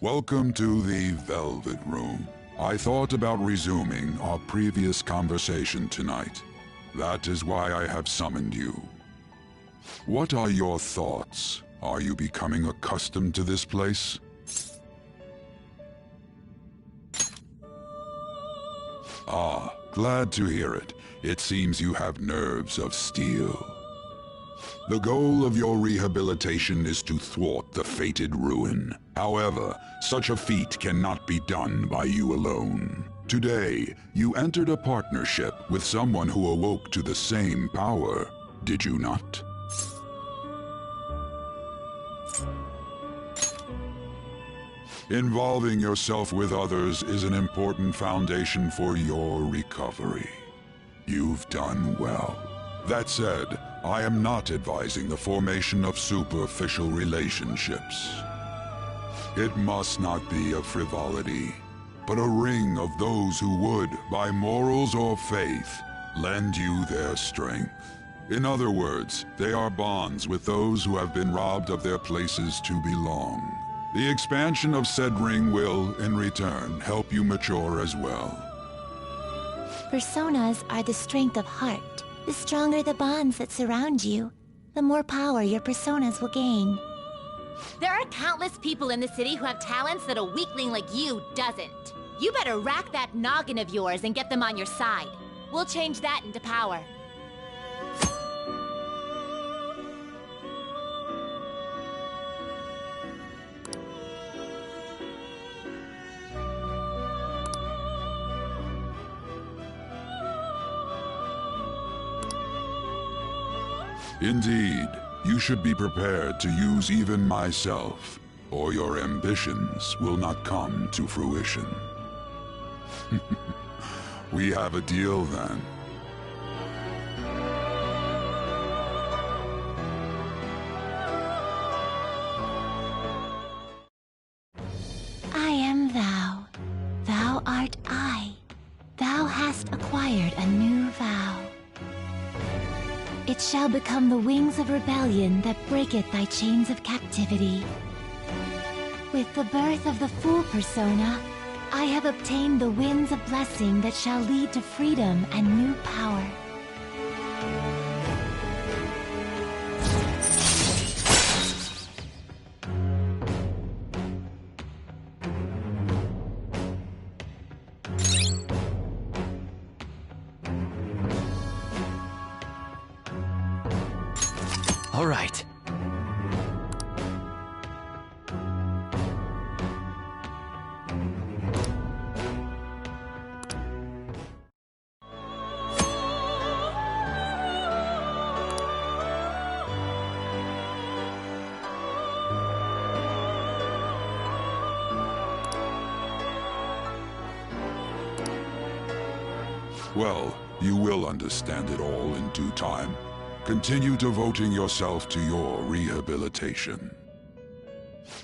Welcome to the Velvet Room. I thought about resuming our previous conversation tonight. That is why I have summoned you. What are your thoughts? Are you becoming accustomed to this place? Ah, glad to hear it. It seems you have nerves of steel. The goal of your rehabilitation is to thwart the fated ruin. However, such a feat cannot be done by you alone. Today, you entered a partnership with someone who awoke to the same power, did you not? Involving yourself with others is an important foundation for your recovery. You've done well. That said, I am not advising the formation of superficial relationships. It must not be a frivolity, but a ring of those who would, by morals or faith, lend you their strength. In other words, they are bonds with those who have been robbed of their places to belong. The expansion of said ring will, in return, help you mature as well. Personas are the strength of heart. The stronger the bonds that surround you, the more power your personas will gain. There are countless people in the city who have talents that a weakling like you doesn't. You better rack that noggin of yours and get them on your side. We'll change that into power. Indeed, you should be prepared to use even myself, or your ambitions will not come to fruition. We have a deal then. I am thou. Thou art I. Thou hast acquired a new vow. It shall become the wings of rebellion that breaketh thy chains of captivity. With the birth of the Fool persona, I have obtained the winds of blessing that shall lead to freedom and new power. All right. Well, you will understand it all in due time. Continue devoting yourself to your rehabilitation.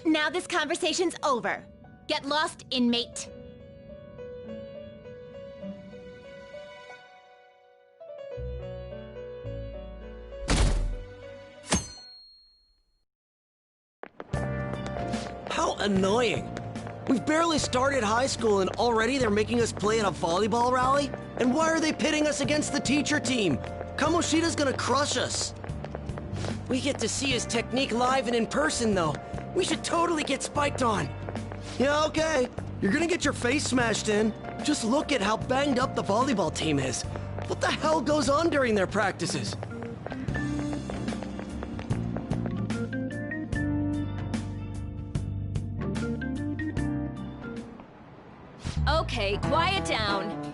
Now this conversation's over. Get lost, inmate. How annoying! We've barely started high school and already they're making us play in a volleyball rally? And why are they pitting us against the teacher team? Kamoshida's gonna crush us. We get to see his technique live and in person, though. We should totally get spiked on. Yeah, okay. You're gonna get your face smashed in. Just look at how banged up the volleyball team is. What the hell goes on during their practices? Okay, quiet down.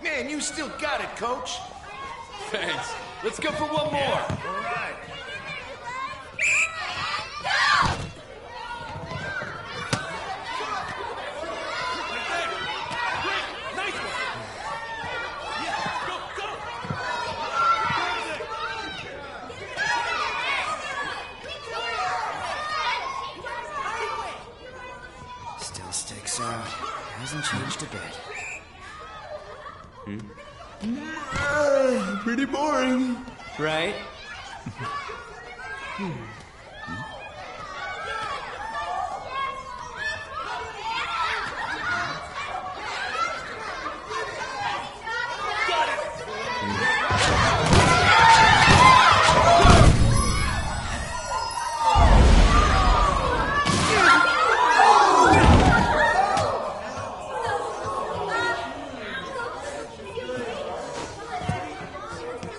Man, you still got it, Coach. Thanks. Let's go for one more. All right. Still sticks out. Hasn't changed a bit. Pretty boring. Right?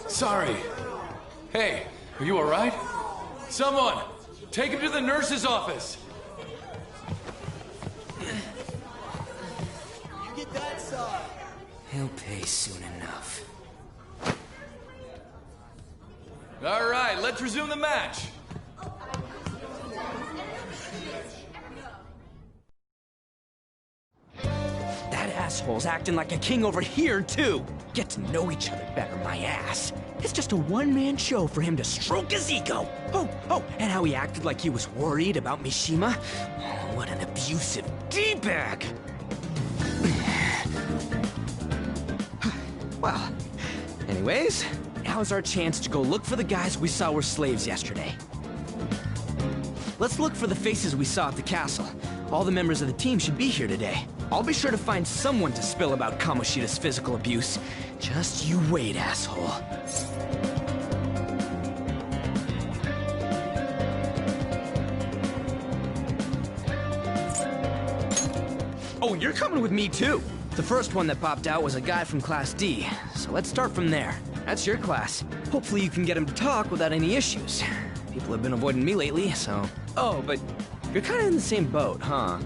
Sorry. Hey, are you all right? Someone, take him to the nurse's office. He'll pay soon enough. All right, let's resume the match. That asshole's acting like a king over here, too. Get to know each other better, my ass. It's just a one-man show for him to stroke his ego. Oh, and how he acted like he was worried about Mishima. Oh, what an abusive D-bag. Well, anyways, now's our chance to go look for the guys we saw were slaves yesterday. Let's look for the faces we saw at the castle. All the members of the team should be here today. I'll be sure to find someone to spill about Kamoshida's physical abuse. Just you wait, asshole. Oh, you're coming with me too. The first one that popped out was a guy from Class D, so let's start from there. That's your class. Hopefully you can get him to talk without any issues. People have been avoiding me lately, so... Oh, but you're kind of in the same boat, huh?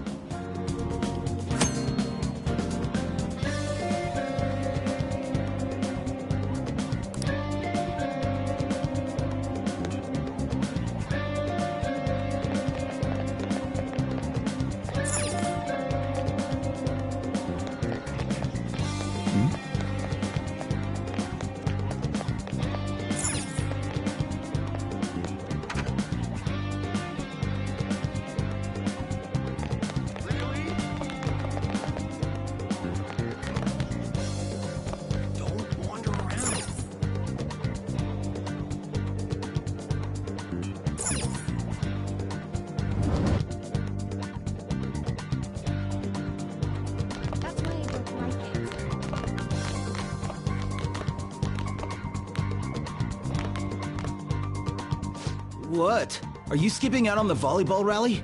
What? Are you skipping out on the volleyball rally?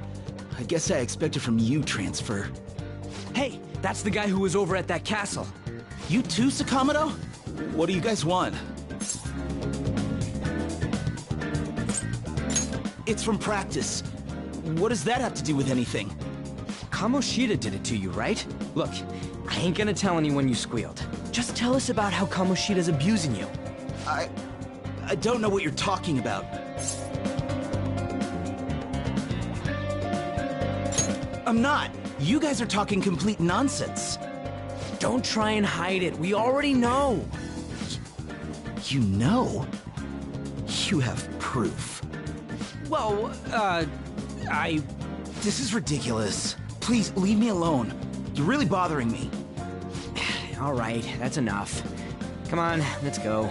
I guess I expected from you, Transfer. Hey, that's the guy who was over at that castle. You too, Sakamoto? What do you guys want? It's from practice. What does that have to do with anything? Kamoshida did it to you, right? Look, I ain't gonna tell anyone you squealed. Just tell us about how Kamoshida's abusing you. I don't know what you're talking about. I'm not. You guys are talking complete nonsense. Don't try and hide it. We already know. You know? You have proof. Well, This is ridiculous. Please, leave me alone. You're really bothering me. All right, that's enough. Come on, let's go.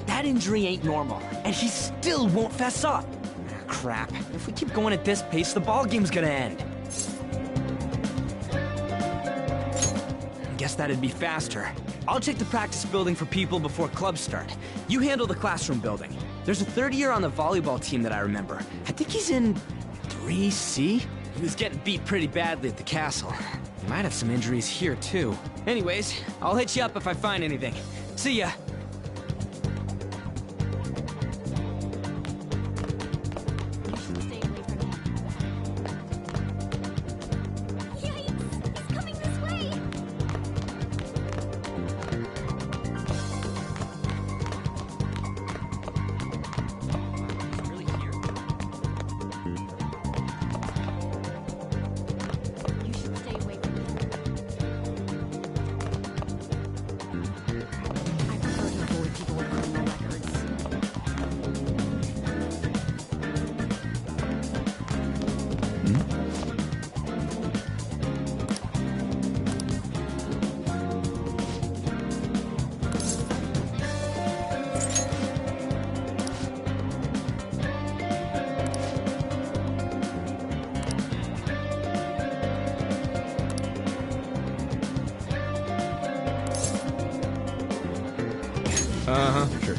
That injury ain't normal, and he still won't fess up. Crap. If we keep going at this pace, the ball game's gonna end. guess that'd be faster. I'll check the practice building for people before clubs start. You handle the classroom building. There's a third year on the volleyball team that I remember. I think he's in 3C? He was getting beat pretty badly at the castle. He might have some injuries here, too. Anyways, I'll hit you up if I find anything. See ya! Sure.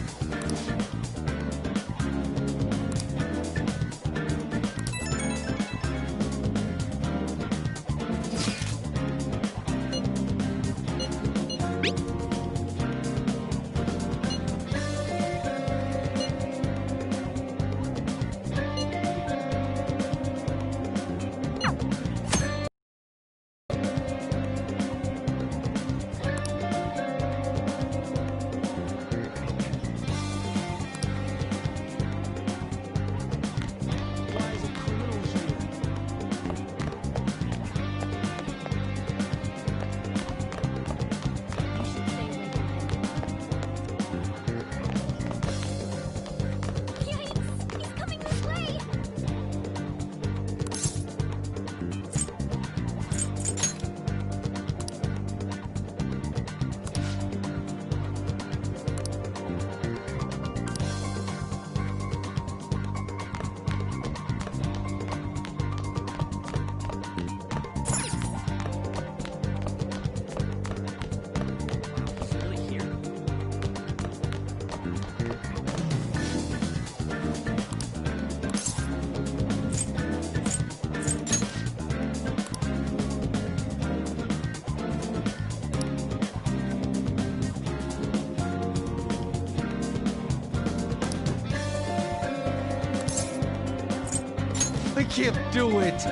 I can't do it.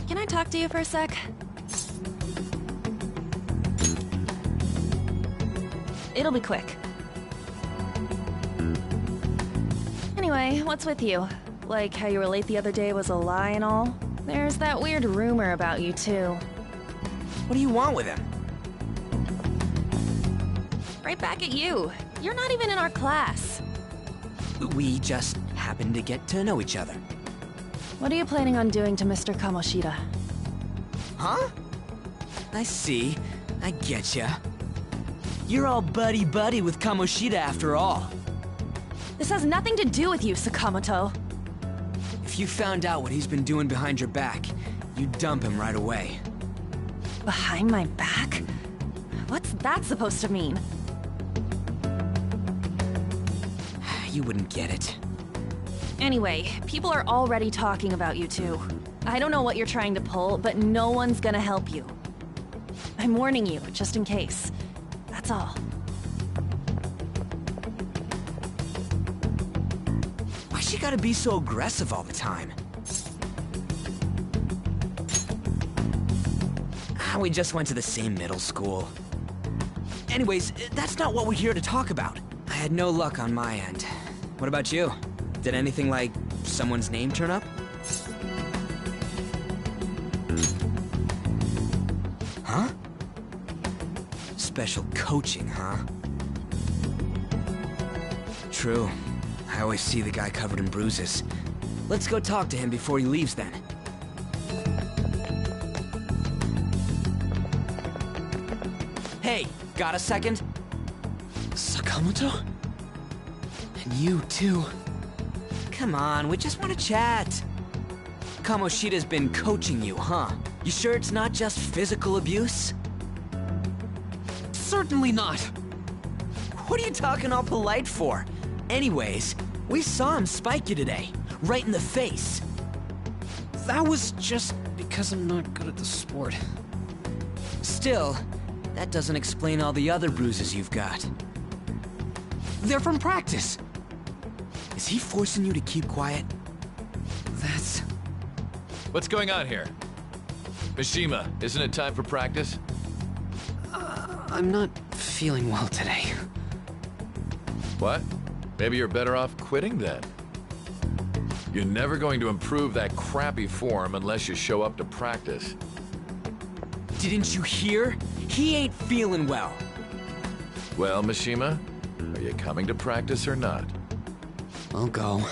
Can I talk to you for a sec? It'll be quick. Anyway, what's with you? Like how you were late the other day was a lie and all? There's that weird rumor about you too. What do you want with him? Right back at you. You're not even in our class. We just happened to get to know each other. What are you planning on doing to Mr. Kamoshida? Huh? I see. I getcha. You're all buddy-buddy with Kamoshida after all. This has nothing to do with you, Sakamoto. If you found out what he's been doing behind your back, you'd dump him right away. Behind my back? What's that supposed to mean? You wouldn't get it. Anyway, people are already talking about you two. I don't know what you're trying to pull, but no one's gonna help you. I'm warning you, just in case. That's all. Why she gotta be so aggressive all the time? We just went to the same middle school. Anyways, that's not what we're here to talk about. I had no luck on my end. What about you? Did anything like someone's name turn up? Huh? Special coaching, huh? True. I always see the guy covered in bruises. Let's go talk to him before he leaves then. Hey, got a second? Sakamoto? And you too. Come on, we just want to chat. Kamoshida's been coaching you, huh? You sure it's not just physical abuse? Certainly not. What are you talking all polite for? Anyways, we saw him spike you today, right in the face. That was just because I'm not good at the sport. Still, that doesn't explain all the other bruises you've got. They're from practice. Is he forcing you to keep quiet? That's... What's going on here? Mishima, isn't it time for practice? I'm not feeling well today. What? Maybe you're better off quitting then. You're never going to improve that crappy form unless you show up to practice. Didn't you hear? He ain't feeling well. Well, Mishima, are you coming to practice or not? I'll go.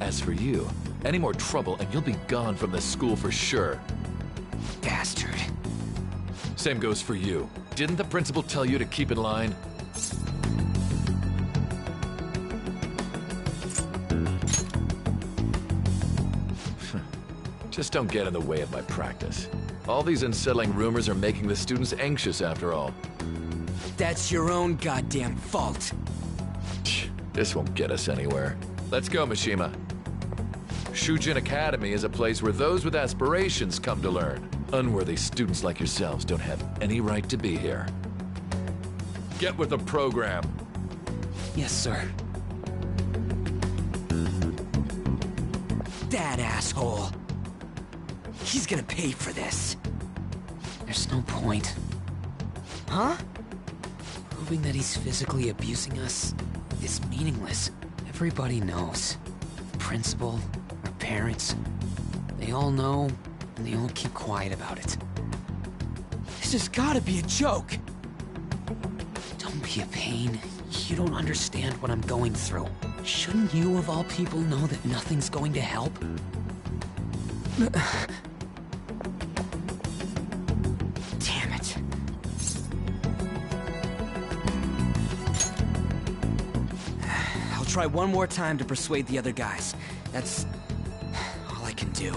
As for you, any more trouble and you'll be gone from the school for sure. Bastard. Same goes for you. Didn't the principal tell you to keep in line? Just don't get in the way of my practice. All these unsettling rumors are making the students anxious after all. That's your own goddamn fault. This won't get us anywhere. Let's go, Mishima. Shujin Academy is a place where those with aspirations come to learn. Unworthy students like yourselves don't have any right to be here. Get with the program. Yes, sir. That asshole. He's gonna pay for this. There's no point. Huh? Proving that he's physically abusing us is meaningless. Everybody knows. The principal, our parents, they all know, and they all keep quiet about it. This has gotta be a joke. Don't be a pain. You don't understand what I'm going through. Shouldn't you, of all people, know that nothing's going to help? Damn it. I'll try one more time to persuade the other guys. That's all I can do.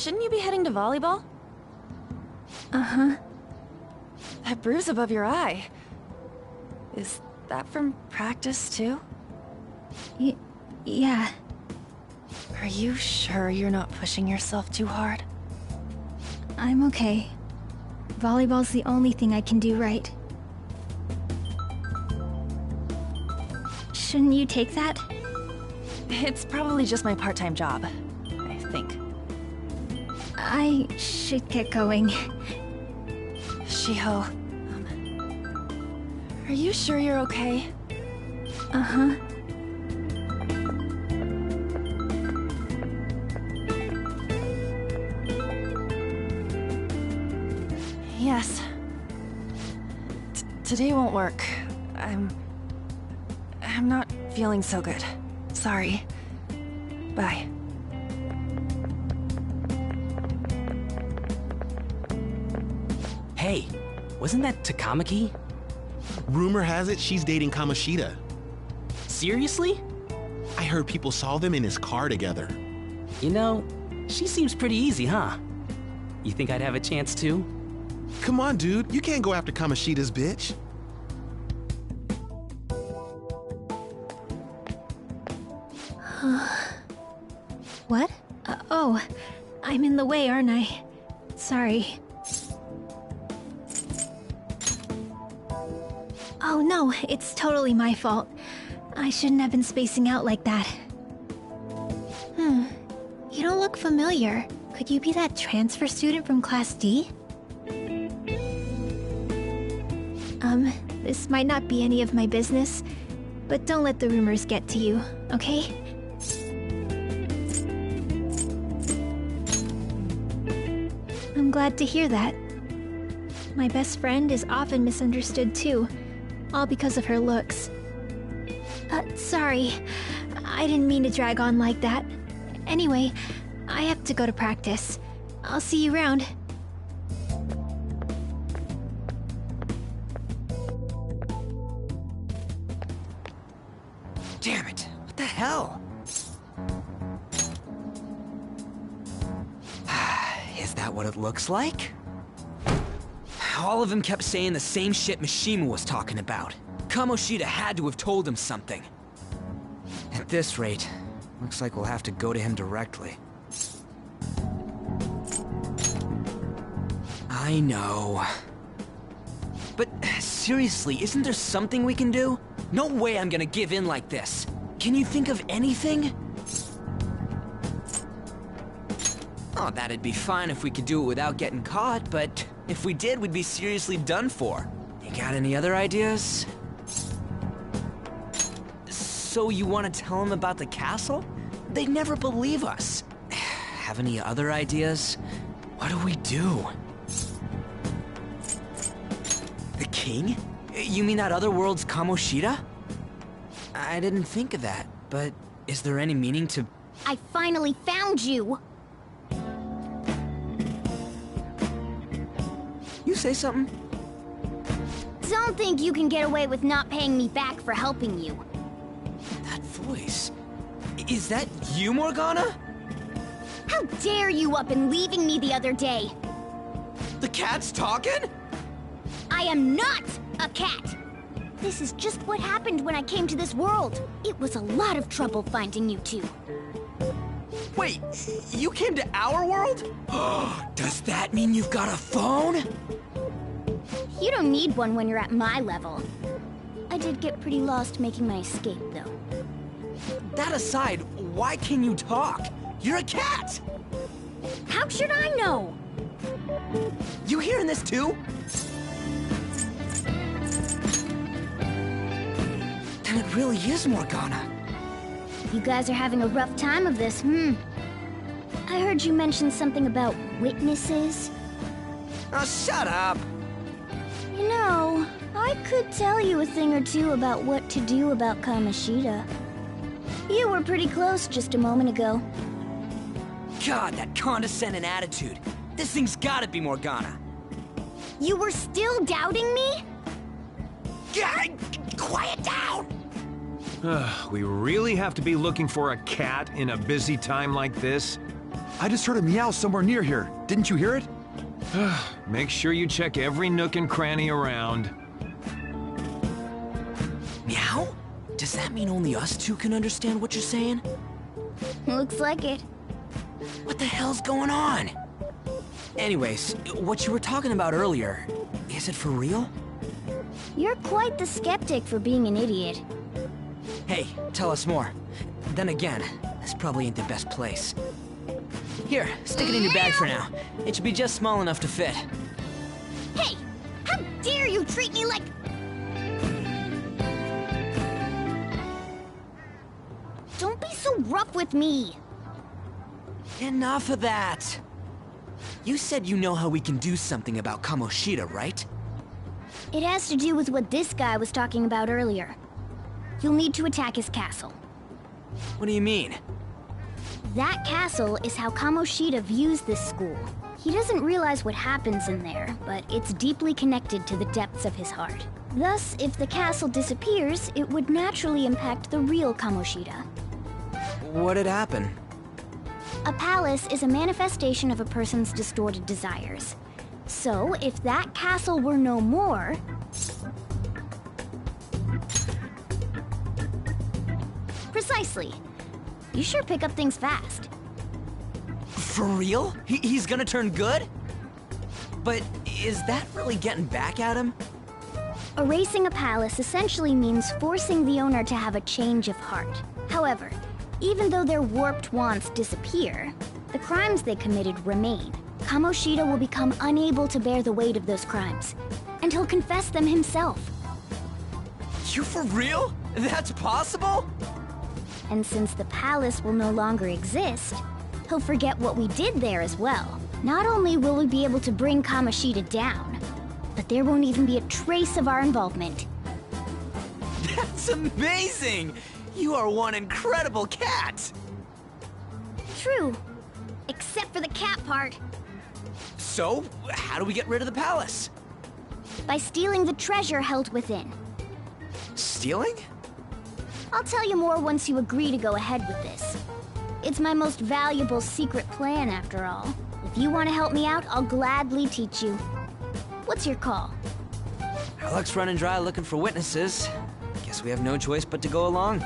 shouldn't you be heading to volleyball? Uh-huh. That bruise above your eye. Is that from practice, too? Yeah. Are you sure you're not pushing yourself too hard? I'm okay. Volleyball's the only thing I can do right. Shouldn't you take that? It's probably just my part-time job, I think. I should get going. Shiho, are you sure you're okay? Uh-huh. Yes. Today won't work. I'm not feeling so good. Sorry. Bye. Hey, wasn't that Takamaki? Rumor has it she's dating Kamoshida. Seriously? I heard people saw them in his car together. You know, she seems pretty easy, huh? You think I'd have a chance too? Come on, dude. You can't go after Kamoshida's bitch. What? Oh, I'm in the way, aren't I? Sorry. Oh no, it's totally my fault. I shouldn't have been spacing out like that. You don't look familiar. Could you be that transfer student from Class D? This might not be any of my business, but don't let the rumors get to you, okay? I'm glad to hear that. My best friend is often misunderstood too, all because of her looks. Sorry. I didn't mean to drag on like that. Anyway, I have to go to practice. I'll see you around. Damn it! What the hell? Is that what it looks like? All of them kept saying the same shit Mishima was talking about. Kamoshida had to have told him something. At this rate, looks like we'll have to go to him directly. I know. But seriously, isn't there something we can do? No way I'm gonna give in like this. Can you think of anything? Oh, that'd be fine if we could do it without getting caught, but if we did, we'd be seriously done for. You got any other ideas? So you want to tell them about the castle? They'd never believe us. Have any other ideas? What do we do? The king? You mean that other world's Kamoshida? I didn't think of that, but is there any meaning to... I finally found you! You say something? Don't think you can get away with not paying me back for helping you. That voice... Is that you, Morgana? How dare you up and leaving me the other day? The cat's talking? I am not a cat! This is just what happened when I came to this world. It was a lot of trouble finding you two. Wait, you came to our world? Does that mean you've got a phone? You don't need one when you're at my level. I did get pretty lost making my escape, though. That aside, why can you talk? You're a cat! How should I know? You hearing this too? Then it really is Morgana. You guys are having a rough time of this, I heard you mention something about witnesses. Oh, shut up! You know, I could tell you a thing or two about what to do about Kamoshida. You were pretty close just a moment ago. God, that condescending attitude. This thing's gotta be Morgana. You were still doubting me? Quiet down! We really have to be looking for a cat in a busy time like this? I just heard a meow somewhere near here. Didn't you hear it? Make sure you check every nook and cranny around. Meow? Does that mean only us two can understand what you're saying? Looks like it. What the hell's going on? Anyways, what you were talking about earlier, is it for real? You're quite the skeptic for being an idiot. Hey, tell us more. Then again, this probably ain't the best place. Here, stick it in your bag for now. It should be just small enough to fit. Hey! How dare you treat me like... Don't be so rough with me! Enough of that! You said you know how we can do something about Kamoshida, right? It has to do with what this guy was talking about earlier. You'll need to attack his castle. What do you mean? That castle is how Kamoshida views this school. He doesn't realize what happens in there, but it's deeply connected to the depths of his heart. Thus, if the castle disappears, it would naturally impact the real Kamoshida. What'd happen? A palace is a manifestation of a person's distorted desires. So, if that castle were no more... Precisely. You sure pick up things fast. For real? He's gonna turn good? But is that really getting back at him? Erasing a palace essentially means forcing the owner to have a change of heart. However, even though their warped wants disappear, the crimes they committed remain. Kamoshida will become unable to bear the weight of those crimes, and he'll confess them himself. You for real? That's possible? And since the palace will no longer exist, he'll forget what we did there as well. Not only will we be able to bring Kamoshida down, but there won't even be a trace of our involvement. That's amazing! You are one incredible cat! True. Except for the cat part. So, how do we get rid of the palace? By stealing the treasure held within. Stealing? I'll tell you more once you agree to go ahead with this. It's my most valuable secret plan, after all. If you want to help me out, I'll gladly teach you. What's your call? Our luck's running dry looking for witnesses. Guess we have no choice but to go along.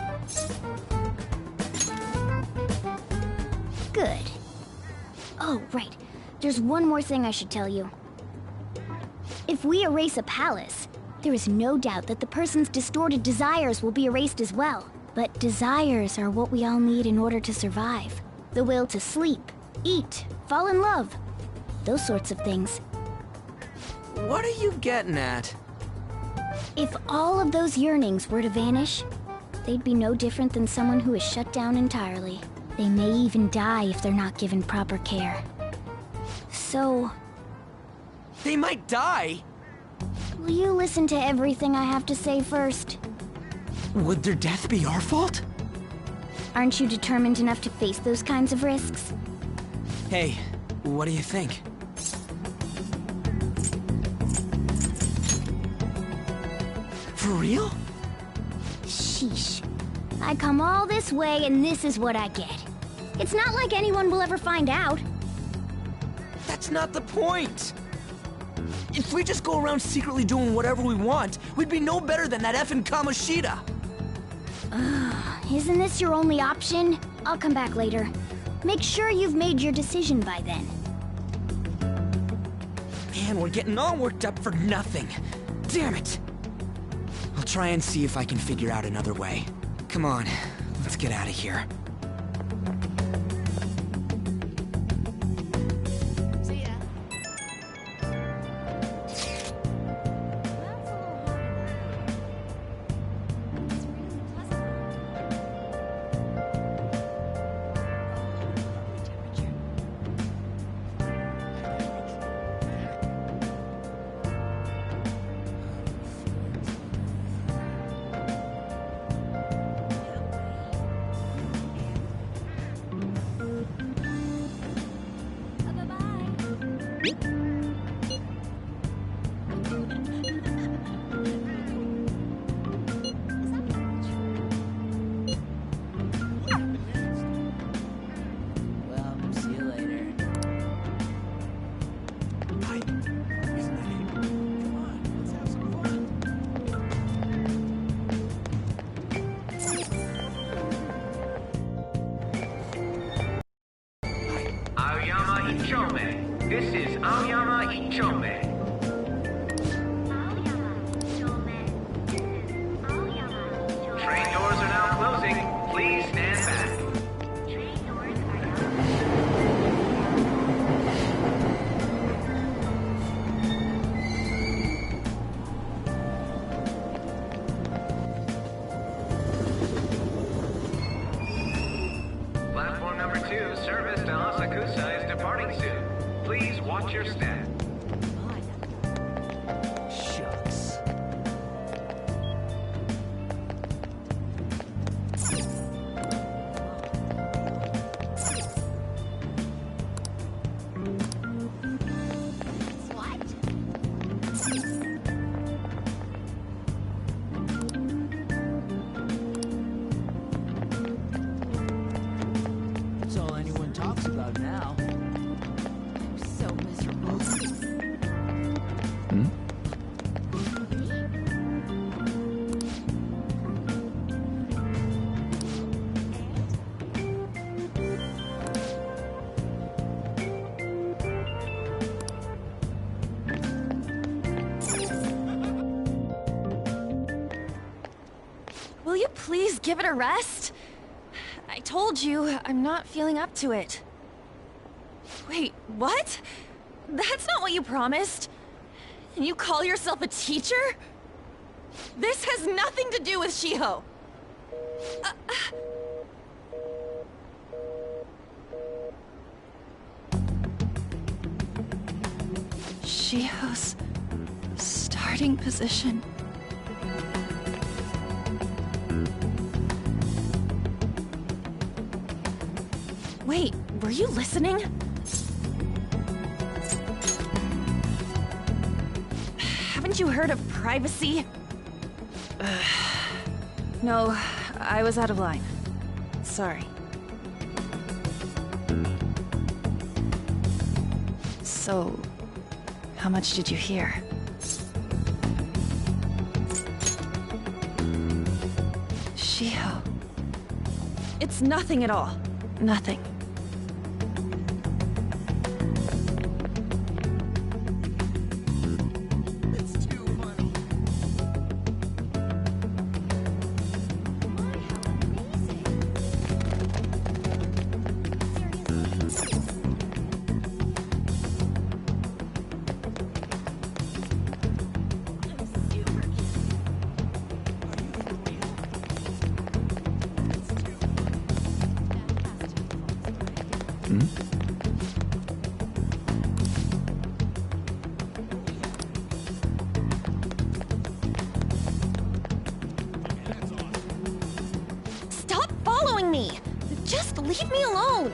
Good. Oh, right. There's one more thing I should tell you. If we erase a palace, there is no doubt that the person's distorted desires will be erased as well. But desires are what we all need in order to survive. The will to sleep, eat, fall in love. Those sorts of things. What are you getting at? If all of those yearnings were to vanish, they'd be no different than someone who is shut down entirely. They may even die if they're not given proper care. So... They might die? Will you listen to everything I have to say first? Would their death be our fault? Aren't you determined enough to face those kinds of risks? Hey, what do you think? For real? Sheesh. I come all this way and this is what I get. It's not like anyone will ever find out. That's not the point! If we just go around secretly doing whatever we want, we'd be no better than that effing Kamoshida! Isn't this your only option? I'll come back later. Make sure you've made your decision by then. Man, we're getting all worked up for nothing. Damn it! I'll try and see if I can figure out another way. Come on, let's get out of here. Will you please give it a rest? I told you, I'm not feeling up to it. Wait, what? That's not what you promised. And you call yourself a teacher? This has nothing to do with Shiho. Shiho's starting position. Wait, were you listening? Haven't you heard of privacy? No, I was out of line. Sorry. So, how much did you hear? Shiho. It's nothing at all. Nothing. Stop following me! Just leave me alone!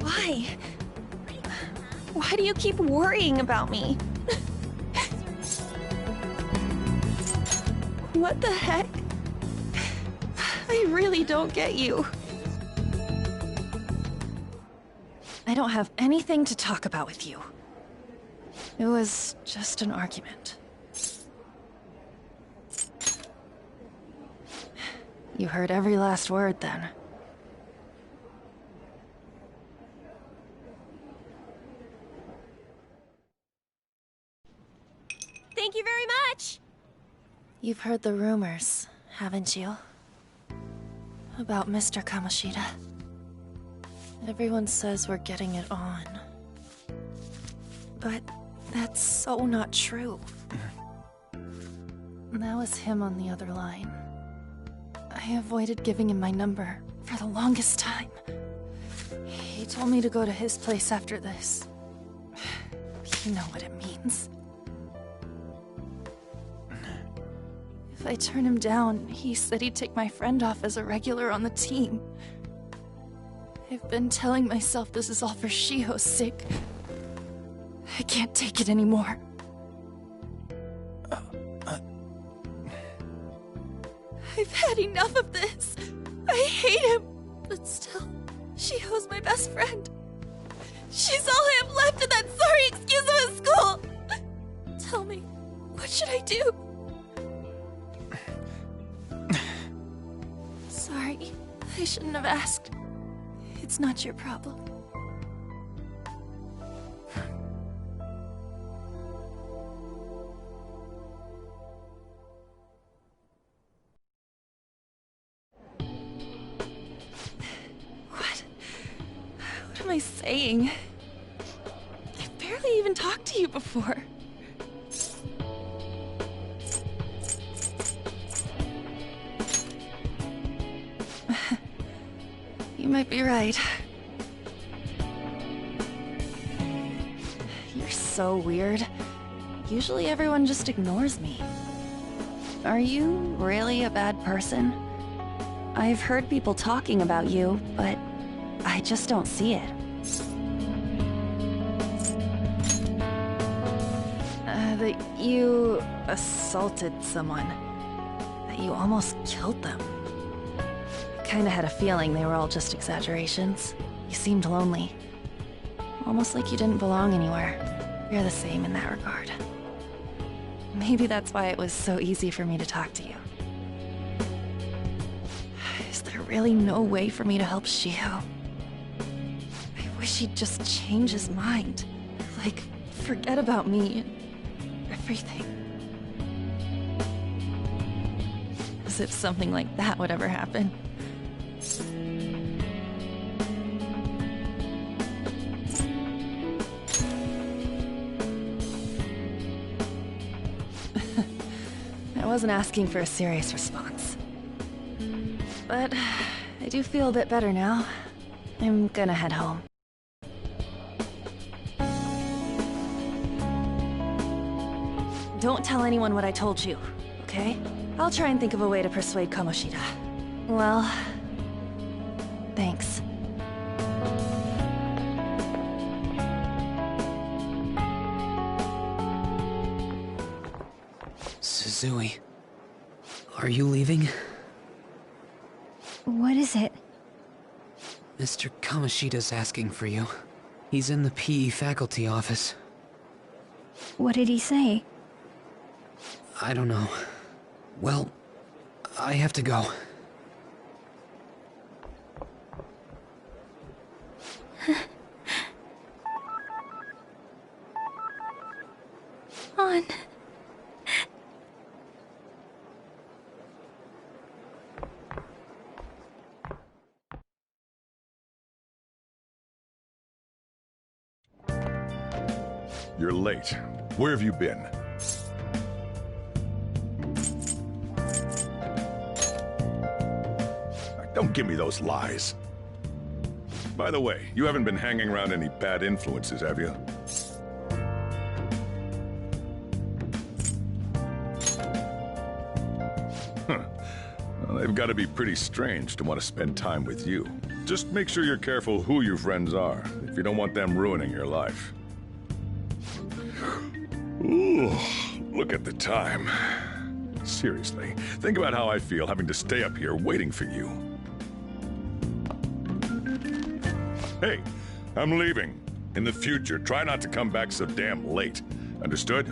Why? Why do you keep worrying about me? What the heck? I really don't get you. I don't have anything to talk about with you. It was just an argument. You heard every last word, then. Thank you very much! You've heard the rumors, haven't you? About Mr. Kamoshida. Everyone says we're getting it on. But that's so not true. That was him on the other line. I avoided giving him my number for the longest time. He told me to go to his place after this. You know what it means. If I turn him down, he said he'd take my friend off as a regular on the team. I've been telling myself this is all for Shiho's sake. I can't take it anymore. I've had enough of this. I hate him. But still, Shiho's my best friend. She's all I have left in that sorry excuse of a school. Tell me, what should I do? Sorry, I shouldn't have asked. It's not your problem. What am I saying? I've barely even talked to you before. You might be right. You're so weird. Usually everyone just ignores me. Are you really a bad person? I've heard people talking about you, but I just don't see it. That you assaulted someone. That you almost killed them. Kinda had a feeling they were all just exaggerations. You seemed lonely. Almost like you didn't belong anywhere. You're the same in that regard. Maybe that's why it was so easy for me to talk to you. Is there really no way for me to help Shiho? I wish he'd just change his mind. Like, forget about me and everything. as if something like that would ever happen. I wasn't asking for a serious response. But I do feel a bit better now. I'm gonna head home. Don't tell anyone what I told you, okay? I'll try and think of a way to persuade Kamoshida. Well, thanks. Suzui, are you leaving? What is it? Mr. Kamoshida's asking for you. He's in the PE faculty office. What did he say? I don't know. Well, I have to go. On. You're late. Where have you been? Don't give me those lies. By the way, you haven't been hanging around any bad influences, have you? Huh. Well, they've got to be pretty strange to want to spend time with you. Just make sure you're careful who your friends are, if you don't want them ruining your life. Ooh, look at the time. Seriously, think about how I feel having to stay up here waiting for you. Hey, I'm leaving. In the future, try not to come back so damn late. Understood?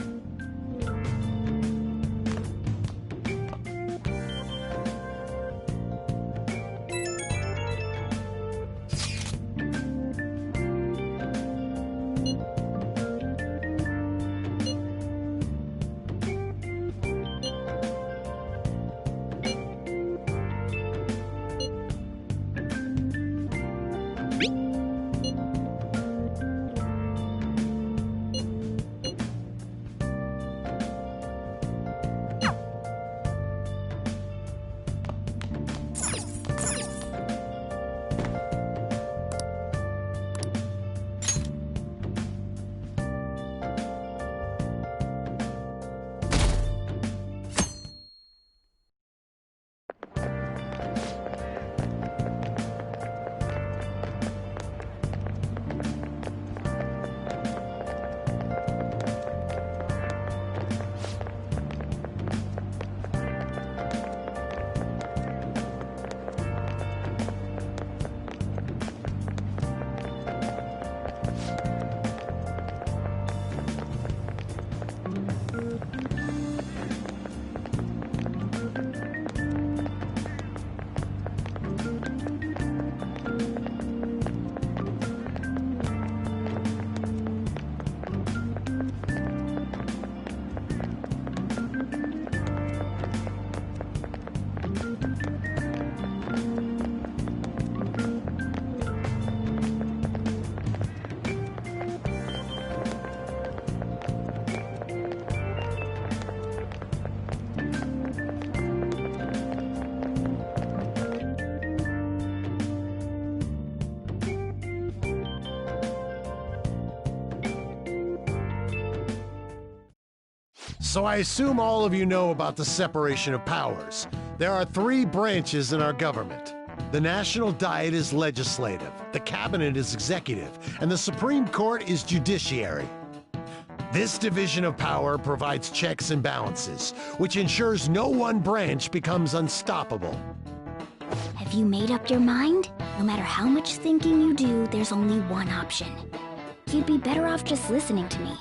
So I assume all of you know about the separation of powers. There are 3 branches in our government. The National Diet is legislative, the Cabinet is executive, and the Supreme Court is judiciary. This division of power provides checks and balances, which ensures no one branch becomes unstoppable. Have you made up your mind? No matter how much thinking you do, there's only one option. You'd be better off just listening to me.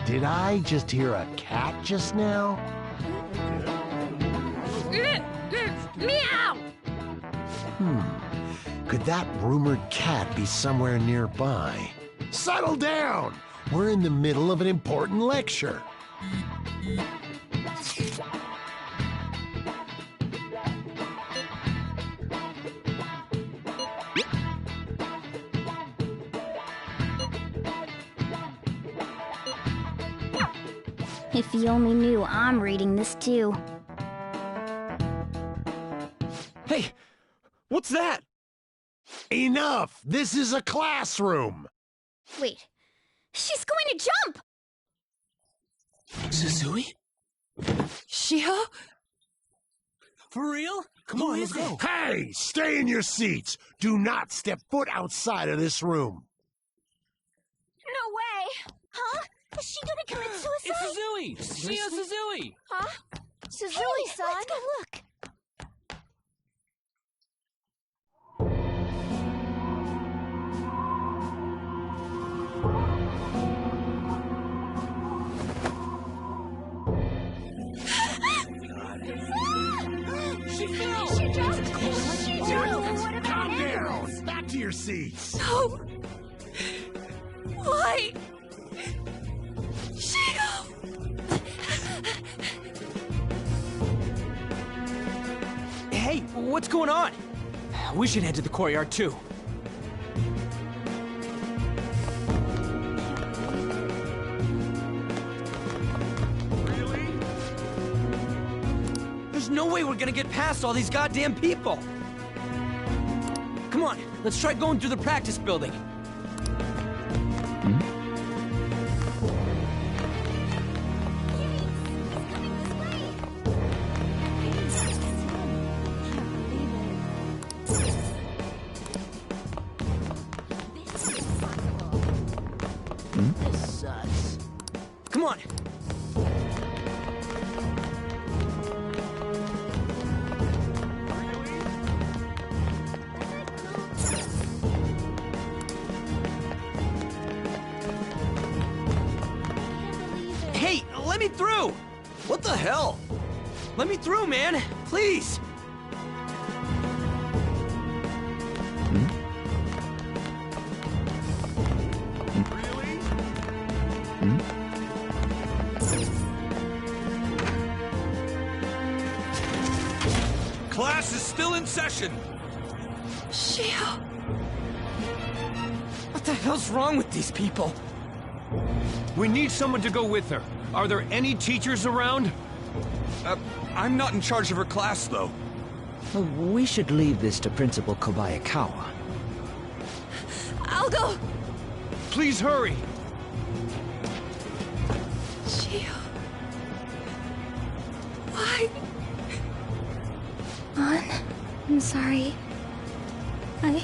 Did I just hear a cat just now? Meow! Could that rumored cat be somewhere nearby? Settle down! We're in the middle of an important lecture. If he only knew I'm reading this too. Hey, what's that? Enough! This is a classroom! Wait, she's going to jump! Suzui? Shiho? For real? Come on, let's go. Hey, stay in your seats. Do not step foot outside of this room. No way! Huh? Is she gonna commit suicide? It's Suzui! Shio Suzui! Huh? Suzui-san? Let's go look. She fell! She jumped! Calm down! Back to your seats! No! Why? Shio! Hey, what's going on? We should head to the courtyard too. There's no way we're gonna get past all these goddamn people! Come on, let's try going through the practice building. This sucks. Come on! Hey, let me through! What the hell? Let me through, man! Please! Class is still in session. Shio! What the hell's wrong with these people? We need someone to go with her. Are there any teachers around? I'm not in charge of her class, though. Well, we should leave this to Principal Kobayakawa. I'll go! Please hurry! Shio... Why? An, I'm sorry. I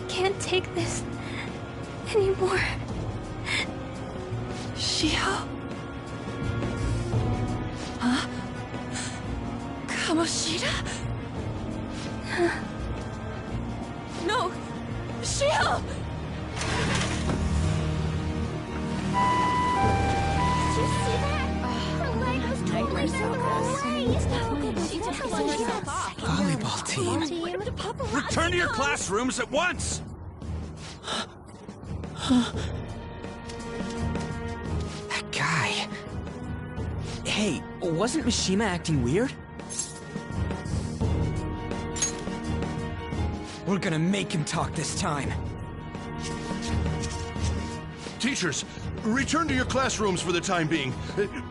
can't take this anymore. Shio? Huh? Kamoshida? No! Shio! Did you see that? Her leg was totally bent the wrong way. She took herself off. Volleyball team. Return to your classrooms at once! That guy... Hey, wasn't Mishima acting weird? We're gonna make him talk this time. Teachers, return to your classrooms for the time being.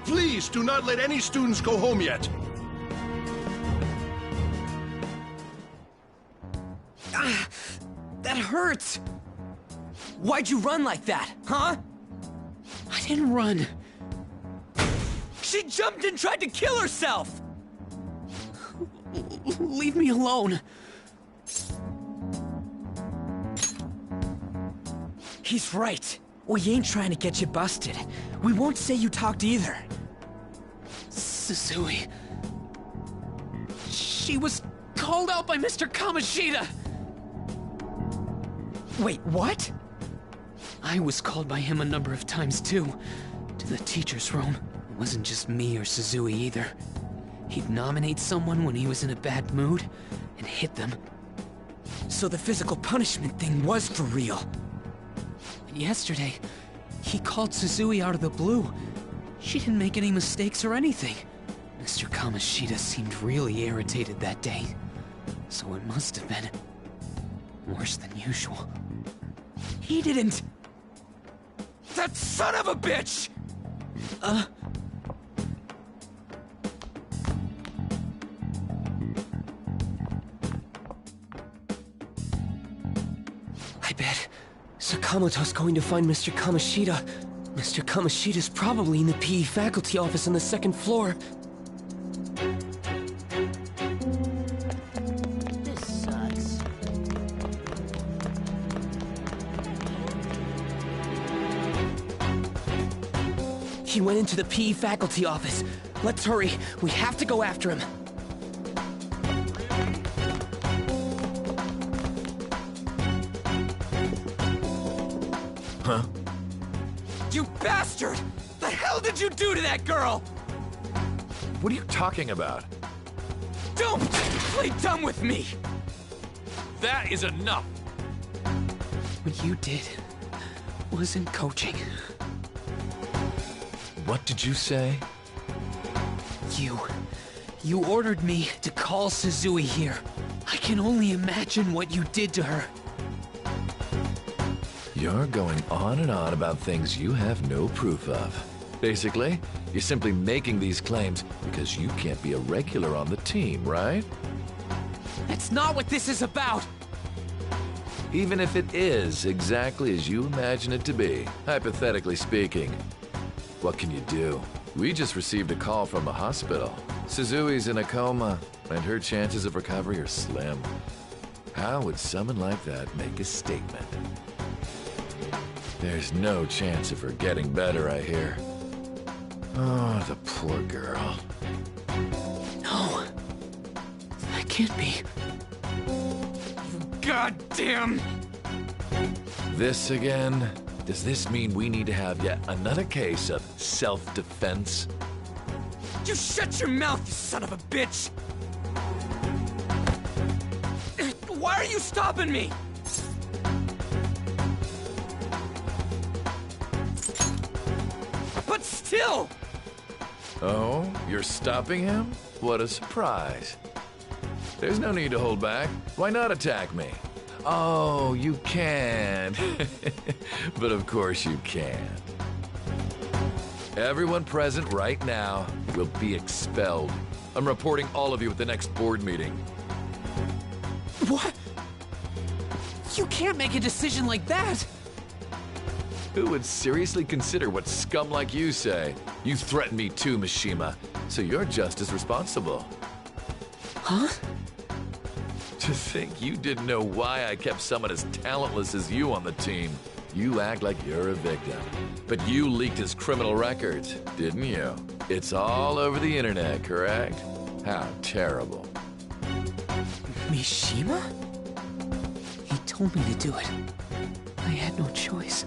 Please do not let any students go home yet. Ah, that hurts! Why'd you run like that, huh? I didn't run. She jumped and tried to kill herself! Leave me alone. He's right. We ain't trying to get you busted. We won't say you talked either. Suzui. She was called out by Mr. Kamoshida. Wait, what? I was called by him a number of times too. To the teacher's room. It wasn't just me or Suzui either. He'd nominate someone when he was in a bad mood and hit them. So the physical punishment thing was for real. And yesterday, he called Suzui out of the blue. She didn't make any mistakes or anything. Mr. Kamoshida seemed really irritated that day. So it must have been worse than usual. He didn't... That son of a bitch! I bet Sakamoto's going to find Mr. Kamoshida. Mr. Kamoshida's probably in the PE faculty office on the second floor. This sucks. He went into the PE faculty office. Let's hurry. We have to go after him. Huh? You bastard! The hell did you do to that girl? What are you talking about? Don't play dumb with me! That is enough! What you did wasn't coaching. What did you say? You ordered me to call Suzui here. I can only imagine what you did to her. You're going on and on about things you have no proof of. Basically, you're simply making these claims because you can't be a regular on the team, right? That's not what this is about! Even if it is exactly as you imagine it to be, hypothetically speaking, what can you do? We just received a call from the hospital. Suzui's in a coma, and her chances of recovery are slim. How would someone like that make a statement? There's no chance of her getting better, I hear. Oh, the poor girl. No. That can't be. You goddamn... This again? Does this mean we need to have yet another case of self-defense? You shut your mouth, you son of a bitch! Why are you stopping me? But still! Oh, you're stopping him? What a surprise. There's no need to hold back. Why not attack me? Oh, you can. But of course you can. Everyone present right now will be expelled. I'm reporting all of you at the next board meeting. What? You can't make a decision like that! Who would seriously consider what scum like you say? You threatened me too, Mishima, so you're just as responsible. Huh? To think you didn't know why I kept someone as talentless as you on the team. You act like you're a victim. But you leaked his criminal records, didn't you? It's all over the internet, correct? How terrible. Mishima? He told me to do it. I had no choice.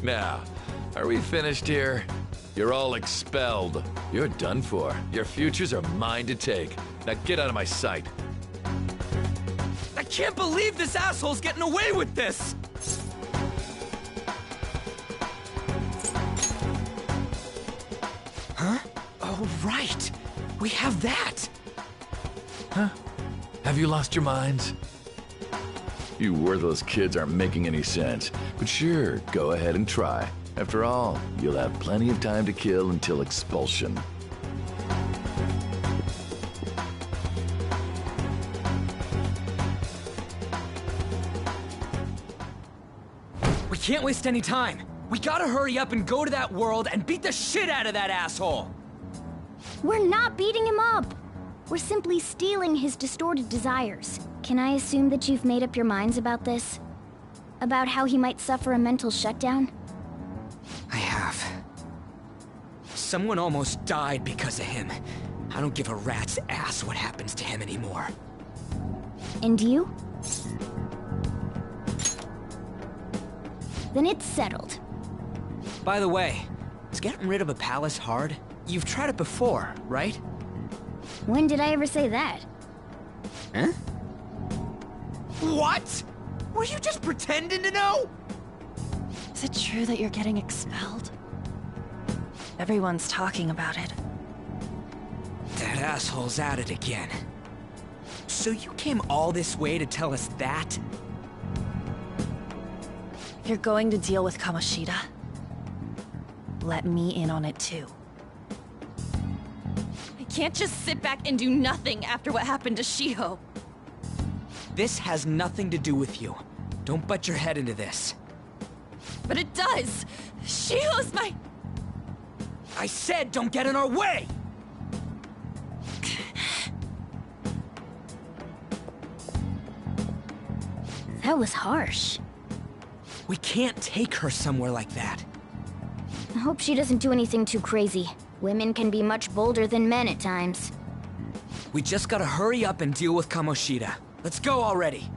Now, are we finished here? You're all expelled. You're done for. Your futures are mine to take. Now get out of my sight. I can't believe this asshole's getting away with this! Huh? Oh, right. We have that. Huh? Have you lost your minds? You worthless kids aren't making any sense. But sure, go ahead and try. After all, you'll have plenty of time to kill until expulsion. We can't waste any time. We gotta hurry up and go to that world and beat the shit out of that asshole! We're not beating him up! We're simply stealing his distorted desires. Can I assume that you've made up your minds about this? About how he might suffer a mental shutdown? I have. Someone almost died because of him. I don't give a rat's ass what happens to him anymore. And you? Then it's settled. By the way, is getting rid of a palace hard? You've tried it before, right? When did I ever say that? Huh? What? Were you just pretending to know? Is it true that you're getting expelled? Everyone's talking about it. That asshole's at it again. So you came all this way to tell us that? If you're going to deal with Kamoshida, let me in on it too. I can't just sit back and do nothing after what happened to Shiho. This has nothing to do with you. Don't butt your head into this. But it does! Shiho's my... I said don't get in our way! That was harsh. We can't take her somewhere like that. I hope she doesn't do anything too crazy. Women can be much bolder than men at times. We just gotta hurry up and deal with Kamoshida. Let's go already.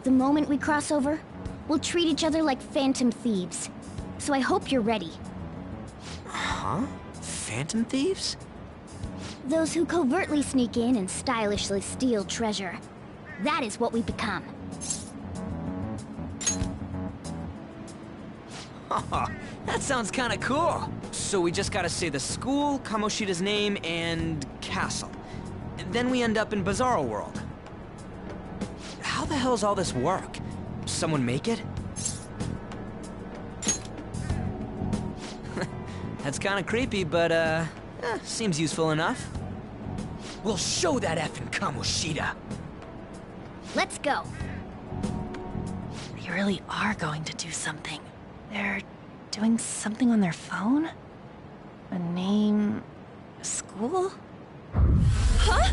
The moment we cross over, we'll treat each other like phantom thieves. So I hope you're ready. Huh? Phantom thieves? Those who covertly sneak in and stylishly steal treasure. That is what we become. That sounds kinda cool. So we just gotta say the school, Kamoshida's name, and castle. And then we end up in Bizarro World. How the hell's all this work? Someone make it? That's kinda creepy, but seems useful enough. We'll show that effing Kamoshida. Let's go. They really are going to do something. They're doing something on their phone? A name... a school? Huh?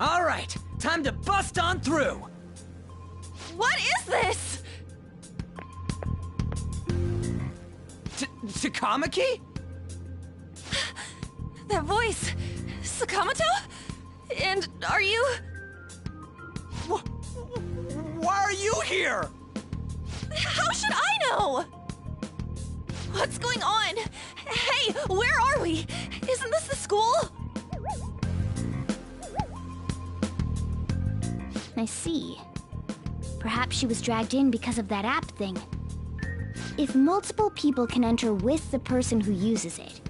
All right, time to bust on through. What is this? Takamaki? That voice... Sakamoto? And are you... Why are you here? How should I know? What's going on? Hey, where are we? Isn't this the school? I see. Perhaps she was dragged in because of that app thing. If multiple people can enter with the person who uses it,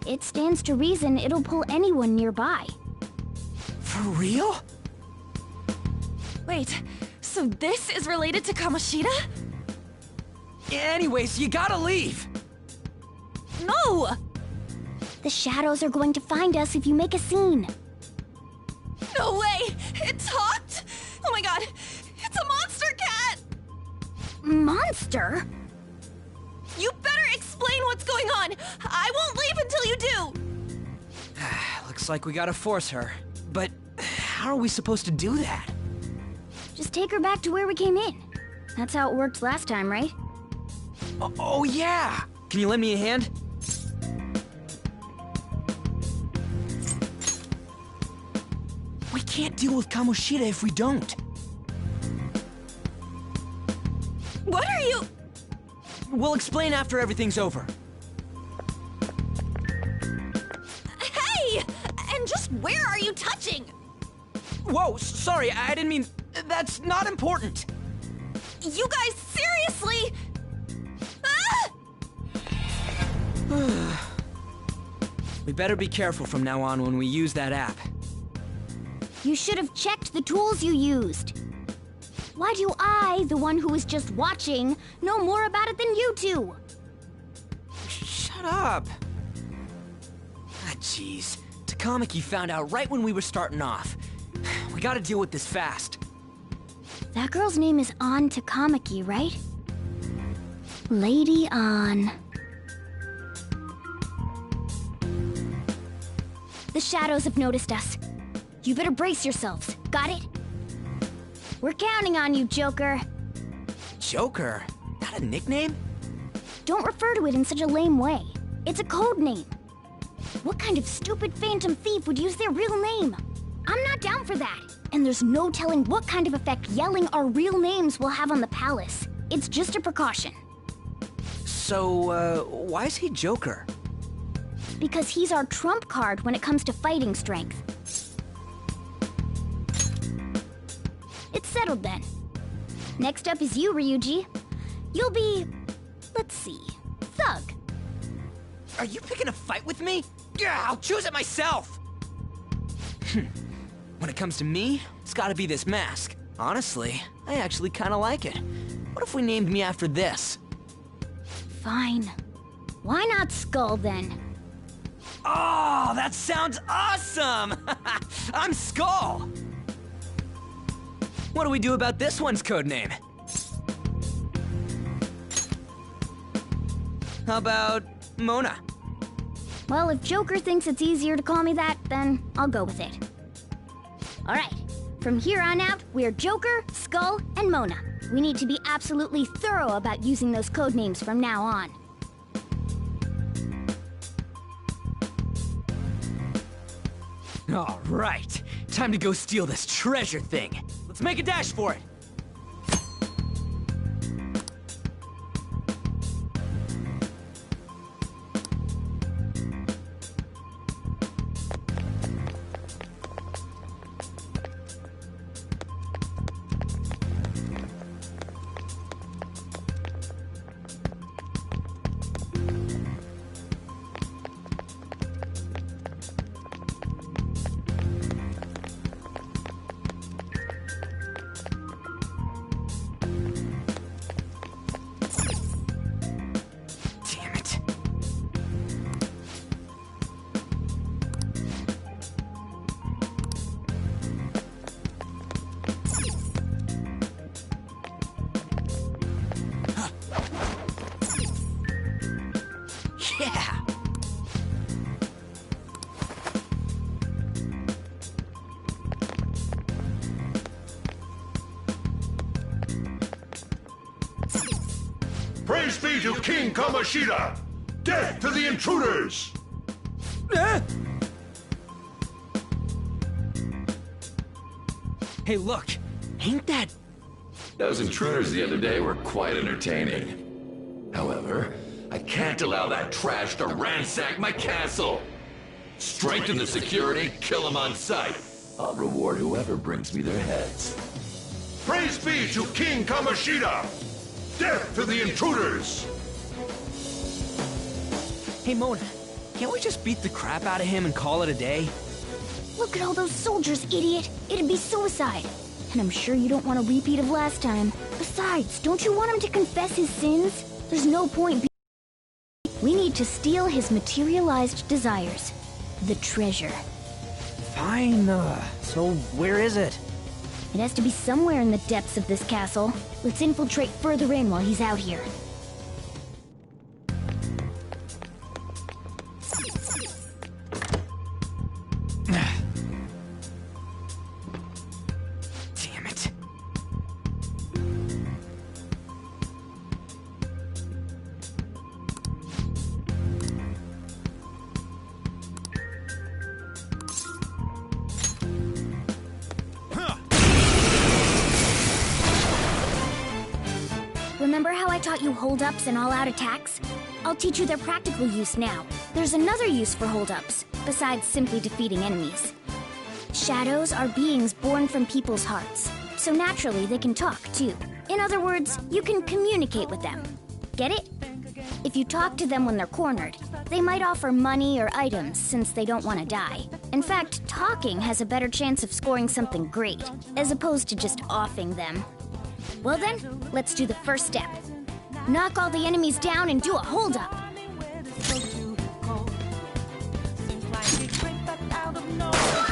it stands to reason it'll pull anyone nearby. For real? Wait, so this is related to Kamoshida? Anyways, you gotta leave! No! The shadows are going to find us if you make a scene. No way! It talked? Oh my god! It's a monster cat! Monster? You better explain what's going on! I won't leave until you do! Looks like we gotta force her. But how are we supposed to do that? Just take her back to where we came in. That's how it worked last time, right? Oh yeah! Can you lend me a hand? We can't deal with Kamoshida if we don't. What are you... We'll explain after everything's over. Hey! And just where are you touching? Whoa, sorry, I didn't mean... That's not important. You guys, seriously? Ah! We better be careful from now on when we use that app. You should have checked the tools you used. Why do I, the one who was just watching, know more about it than you two? Shut up. Ah, jeez. Takamaki found out right when we were starting off. We gotta deal with this fast. That girl's name is An Takamaki, right? Lady An. The shadows have noticed us. You better brace yourselves. Got it? We're counting on you, Joker. Joker? That a nickname? Don't refer to it in such a lame way. It's a code name. What kind of stupid phantom thief would use their real name? I'm not down for that. And there's no telling what kind of effect yelling our real names will have on the palace. It's just a precaution. So, why is he Joker? Because he's our trump card when it comes to fighting strength. It's settled then. Next up is you, Ryuji. You'll be... let's see... Thug. Are you picking a fight with me? Yeah, I'll choose it myself! When it comes to me, it's gotta be this mask. Honestly, I actually kinda like it. What if we named me after this? Fine. Why not Skull, then? Oh, that sounds awesome! I'm Skull! What do we do about this one's codename? How about Mona? Well, if Joker thinks it's easier to call me that, then I'll go with it. Alright, from here on out, we're Joker, Skull, and Mona. We need to be absolutely thorough about using those codenames from now on. Alright, time to go steal this treasure thing. Let's make a dash for it! Yeah! Praise be to King Kamoshida! Death to the intruders! Hey, look! Ain't that... Those intruders the other day were quite entertaining. However, I can't allow that trash to ransack my castle! Strengthen the security, kill them on sight. I'll reward whoever brings me their heads. Praise be to King Kamoshida! Death to the intruders! Hey, Mona, can't we just beat the crap out of him and call it a day? Look at all those soldiers, idiot! It'd be suicide. And I'm sure you don't want a repeat of last time. Besides, don't you want him to confess his sins? There's no point We need to steal his materialized desires. The treasure. Fine, so where is it? It has to be somewhere in the depths of this castle. Let's infiltrate further in while he's out here. Damn it. Remember how I taught you hold-ups and all-out attacks? I'll teach you their practical use now. There's another use for hold-ups, besides simply defeating enemies. Shadows are beings born from people's hearts, so naturally they can talk, too. In other words, you can communicate with them. Get it? If you talk to them when they're cornered, they might offer money or items since they don't want to die. In fact, talking has a better chance of scoring something great, as opposed to just offing them. Well then, let's do the first step. Knock all the enemies down and do a hold-up.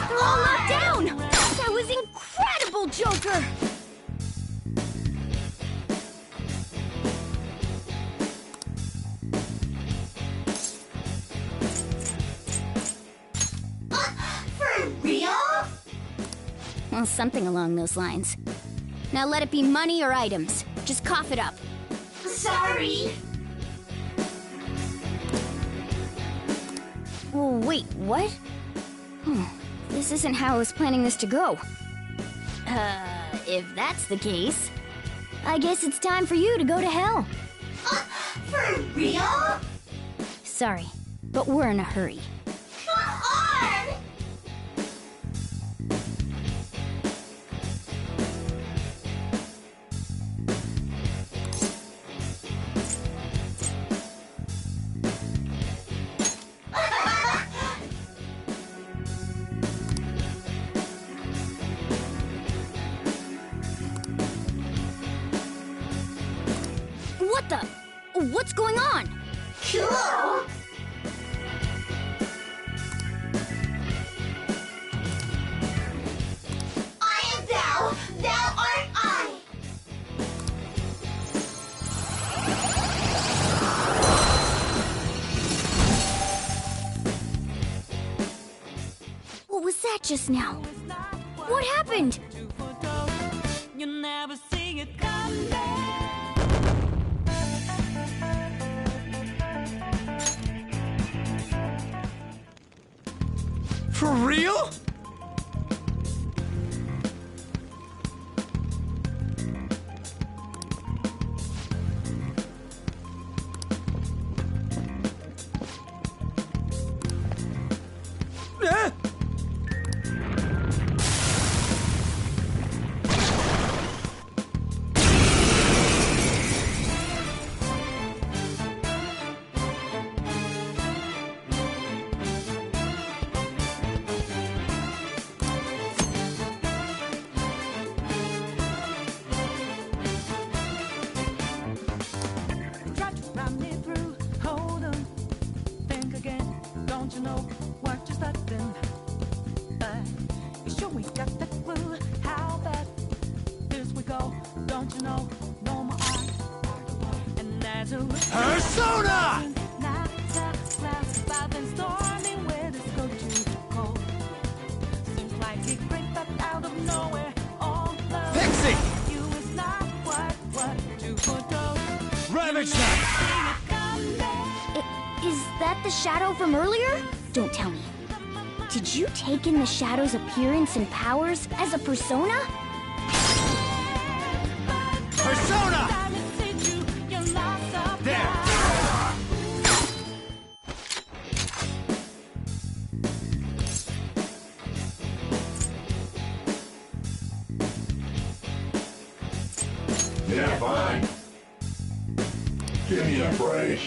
They're all knocked down! That was incredible, Joker! For real? Well, something along those lines. Now let it be money or items. Just cough it up. Sorry. Oh, wait, what? This isn't how I was planning this to go. If that's the case, I guess it's time for you to go to hell. For real? Sorry, but we're in a hurry. Come on! What the? What's going on? Cool! I am thou, thou art I! What was that just now? What happened? You never see it come back. For real? Try to run me through. Hold on. Think again. Don't you know what you're studying? But you sure we got the clue. How bad this we go? Don't you know? No more I. And as a Persona! Pixie! Ravage them! Is that the shadow from earlier? Don't tell me. Did you take in the shadow's appearance and powers as a persona? Persona! There! Yeah, fine. Give me a break.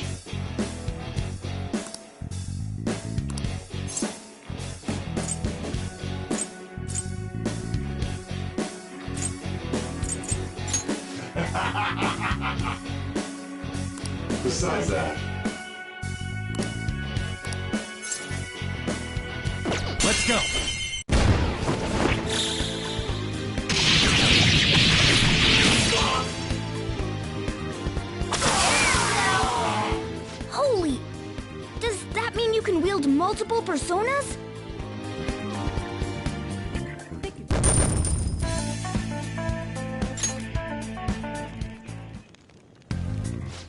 Besides that, let's go! Holy! Does that mean you can wield multiple personas?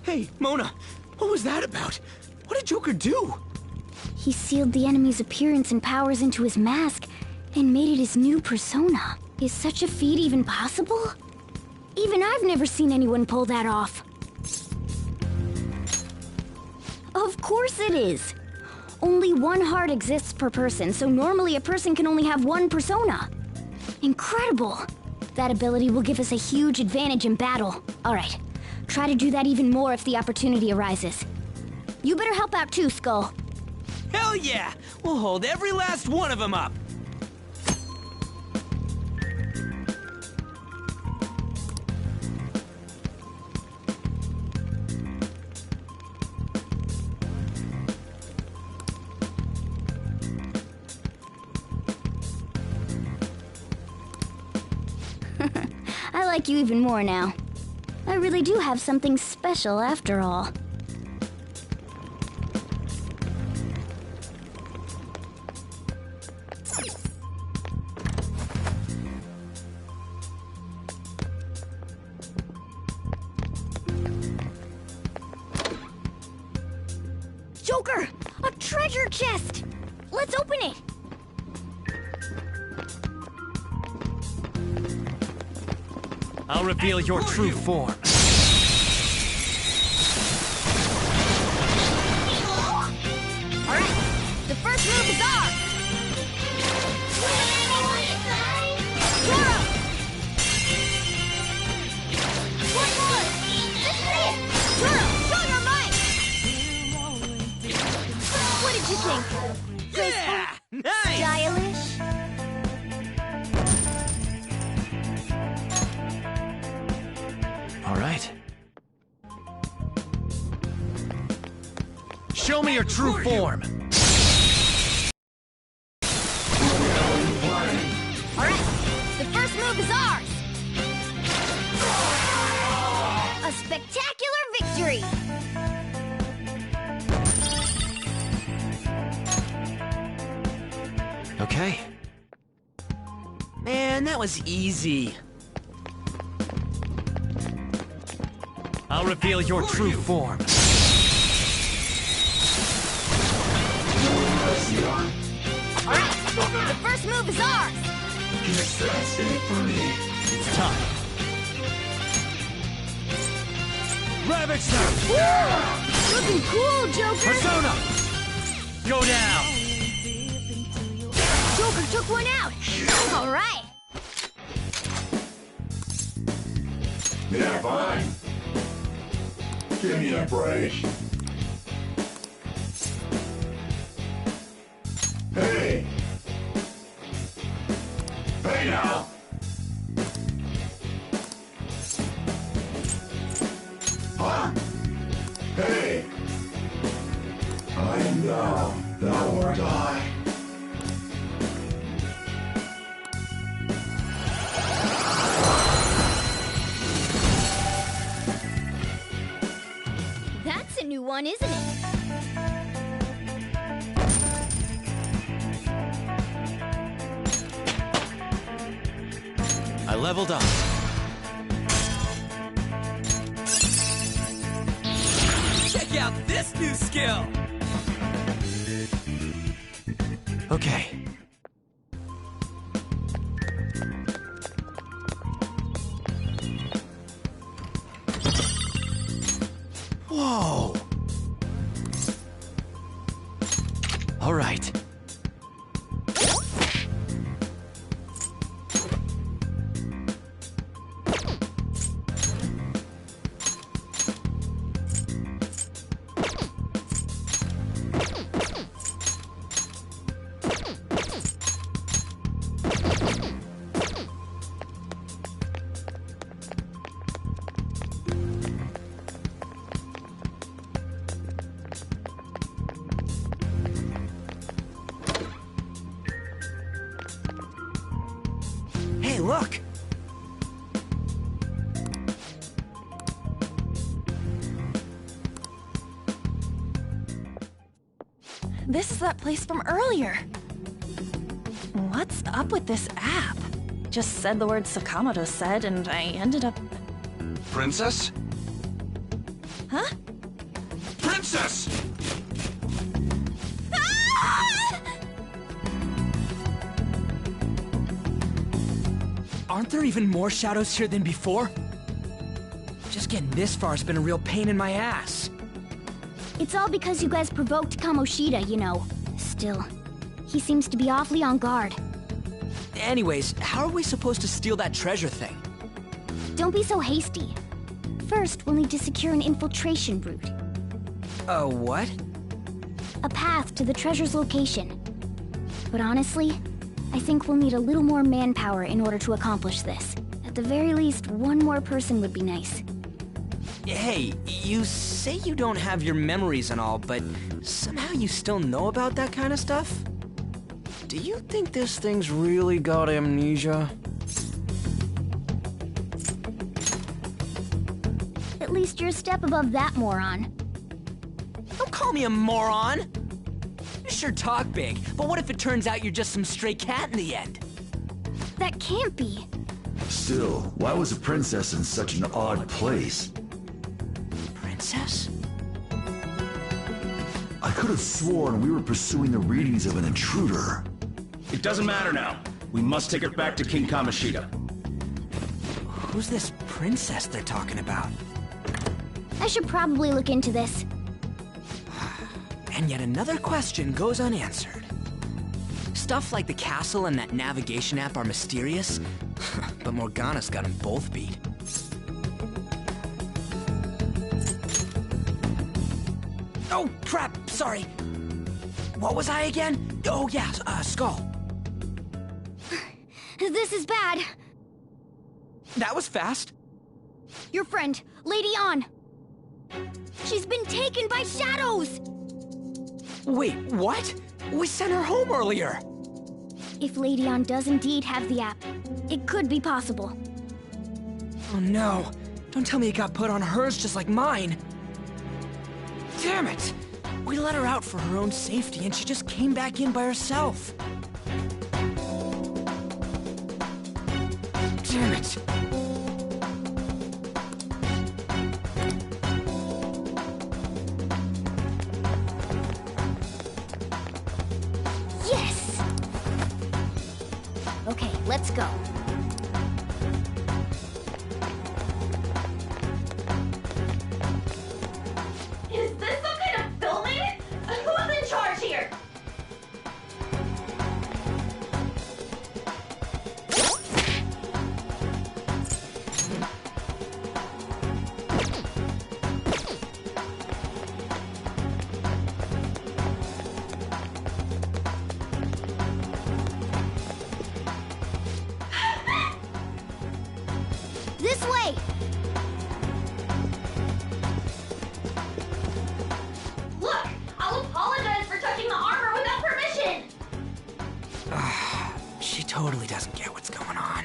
Hey, Mona, what was that about? What did Joker do? He sealed the enemy's appearance and powers into his mask and made it his new persona. Is such a feat even possible? Even I've never seen anyone pull that off. Of course it is. Only one heart exists per person, so normally a person can only have one persona. Incredible! That ability will give us a huge advantage in battle. All right, try to do that even more if the opportunity arises. You better help out too, Skull. Hell yeah! We'll hold every last one of them up! I like you even more now. I really do have something special after all. Joker! A treasure chest! Let's open it! I'll reveal your true form. Show me your true form. Alright, the first move is ours! A spectacular victory! Okay. Man, that was easy. I'll reveal your true form. Alright, the first move is ours! Guess that's it for me. It's time. Ravage them! Looking cool, Joker! Persona! Go down! Joker took one out! Alright! Yeah, fine. Give me a break. Hey! Hey now! Huh? Hey! I am thou art I. That's a new one, isn't it? I leveled up. Check out this new skill! Okay. Whoa! All right. Hey, look! This is that place from earlier. What's up with this app? Just said the word Sakamoto said, and I ended up... Princess? Huh? Princess! Aren't there even more shadows here than before? Just getting this far has been a real pain in my ass. It's all because you guys provoked Kamoshida, you know. Still, he seems to be awfully on guard. Anyways, how are we supposed to steal that treasure thing? Don't be so hasty. First, we'll need to secure an infiltration route. What? A path to the treasure's location. But honestly, I think we'll need a little more manpower in order to accomplish this. At the very least, one more person would be nice. Hey, you say you don't have your memories and all, but somehow you still know about that kind of stuff? Do you think this thing's really got amnesia? At least you're a step above that moron. Don't call me a moron! You sure talk big, but what if it turns out you're just some stray cat in the end? That can't be. Still, why was a princess in such an odd place? Princess? I could have sworn we were pursuing the readings of an intruder. It doesn't matter now. We must take her back to King Kamoshida. Who's this princess they're talking about? I should probably look into this. And yet another question goes unanswered. Stuff like the castle and that navigation app are mysterious, but Morgana's got them both beat. Oh, crap! Sorry! What was I again? Oh, yeah, Skull. This is bad. That was fast. Your friend, Lady Ann. She's been taken by shadows! Wait, what? We sent her home earlier! If Lady Ann does indeed have the app, it could be possible. Oh no. Don't tell me it got put on hers just like mine. Damn it! We let her out for her own safety and she just came back in by herself. Damn it! Yes! Okay, let's go. Is this some kind of filming? Who's in charge here? This way! Look! I'll apologize for touching the armor without permission! She totally doesn't get what's going on.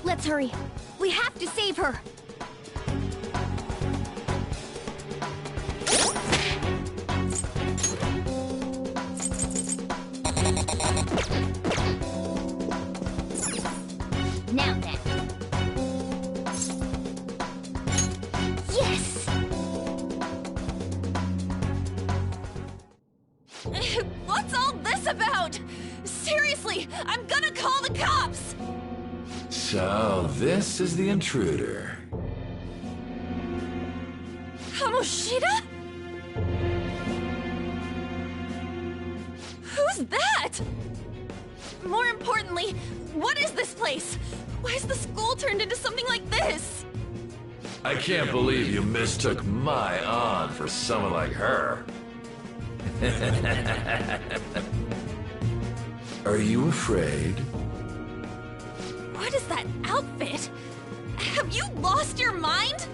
Let's hurry. We have to save her. Now then. Yes! What's all this about? Seriously, I'm gonna call the cops! So, this is the intruder. Kamoshida? Who's that? More importantly, what is this place? Why is the school turned into something like this? I can't believe you mistook my Ann for someone like her. Are you afraid? What is that outfit? Have you lost your mind?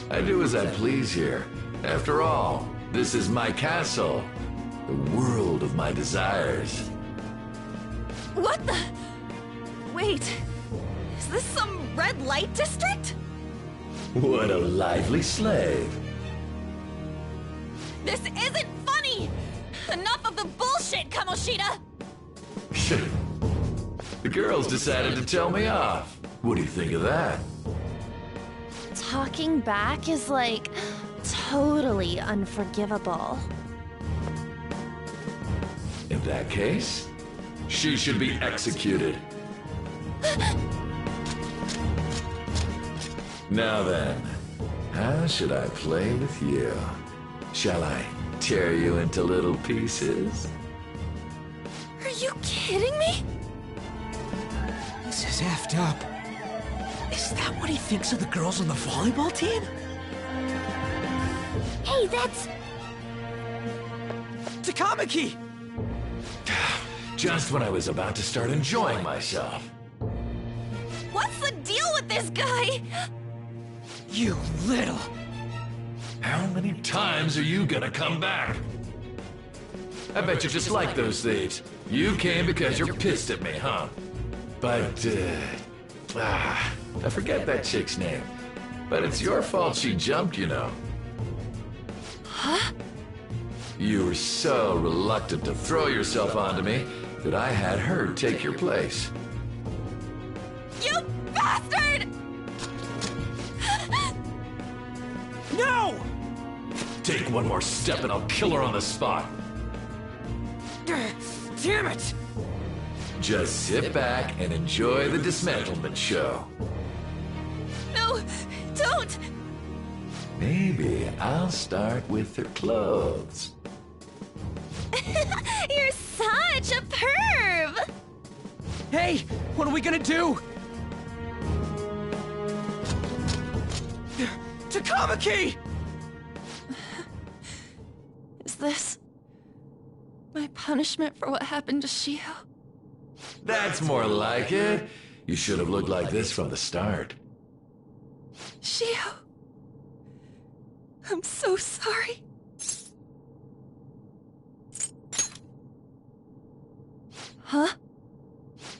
I do as I please here. After all, this is my castle. The world of my desires. What the? Wait, is this some red light district? What a lively slave. This isn't funny! Enough of the bullshit, Kamoshida! The girls decided to tell me off. What do you think of that? Talking back is like totally unforgivable. In that case, she should be executed. Now then, how should I play with you? Shall I tear you into little pieces? Are you kidding me? This is effed up. Is that what he thinks of the girls on the volleyball team? Hey, that's... Takamaki! Just when I was about to start enjoying myself. What's the deal with this guy? You little... How many times are you gonna come back? I bet you just like those thieves. You came because you're pissed at me, huh? But, I forget that chick's name. But it's your fault she jumped, you know. Huh? You were so reluctant to throw yourself onto me that I had her take your place. You bastard! No! Take one more step and I'll kill her on the spot. Damn it! Just sit back and enjoy the dismantlement show. No, don't! Maybe I'll start with her clothes. You're such a perv! Hey, what are we gonna do? Takamaki! Is this my punishment for what happened to Shio? That's more like it. You should have looked like this from the start. Shio, I'm so sorry. Huh?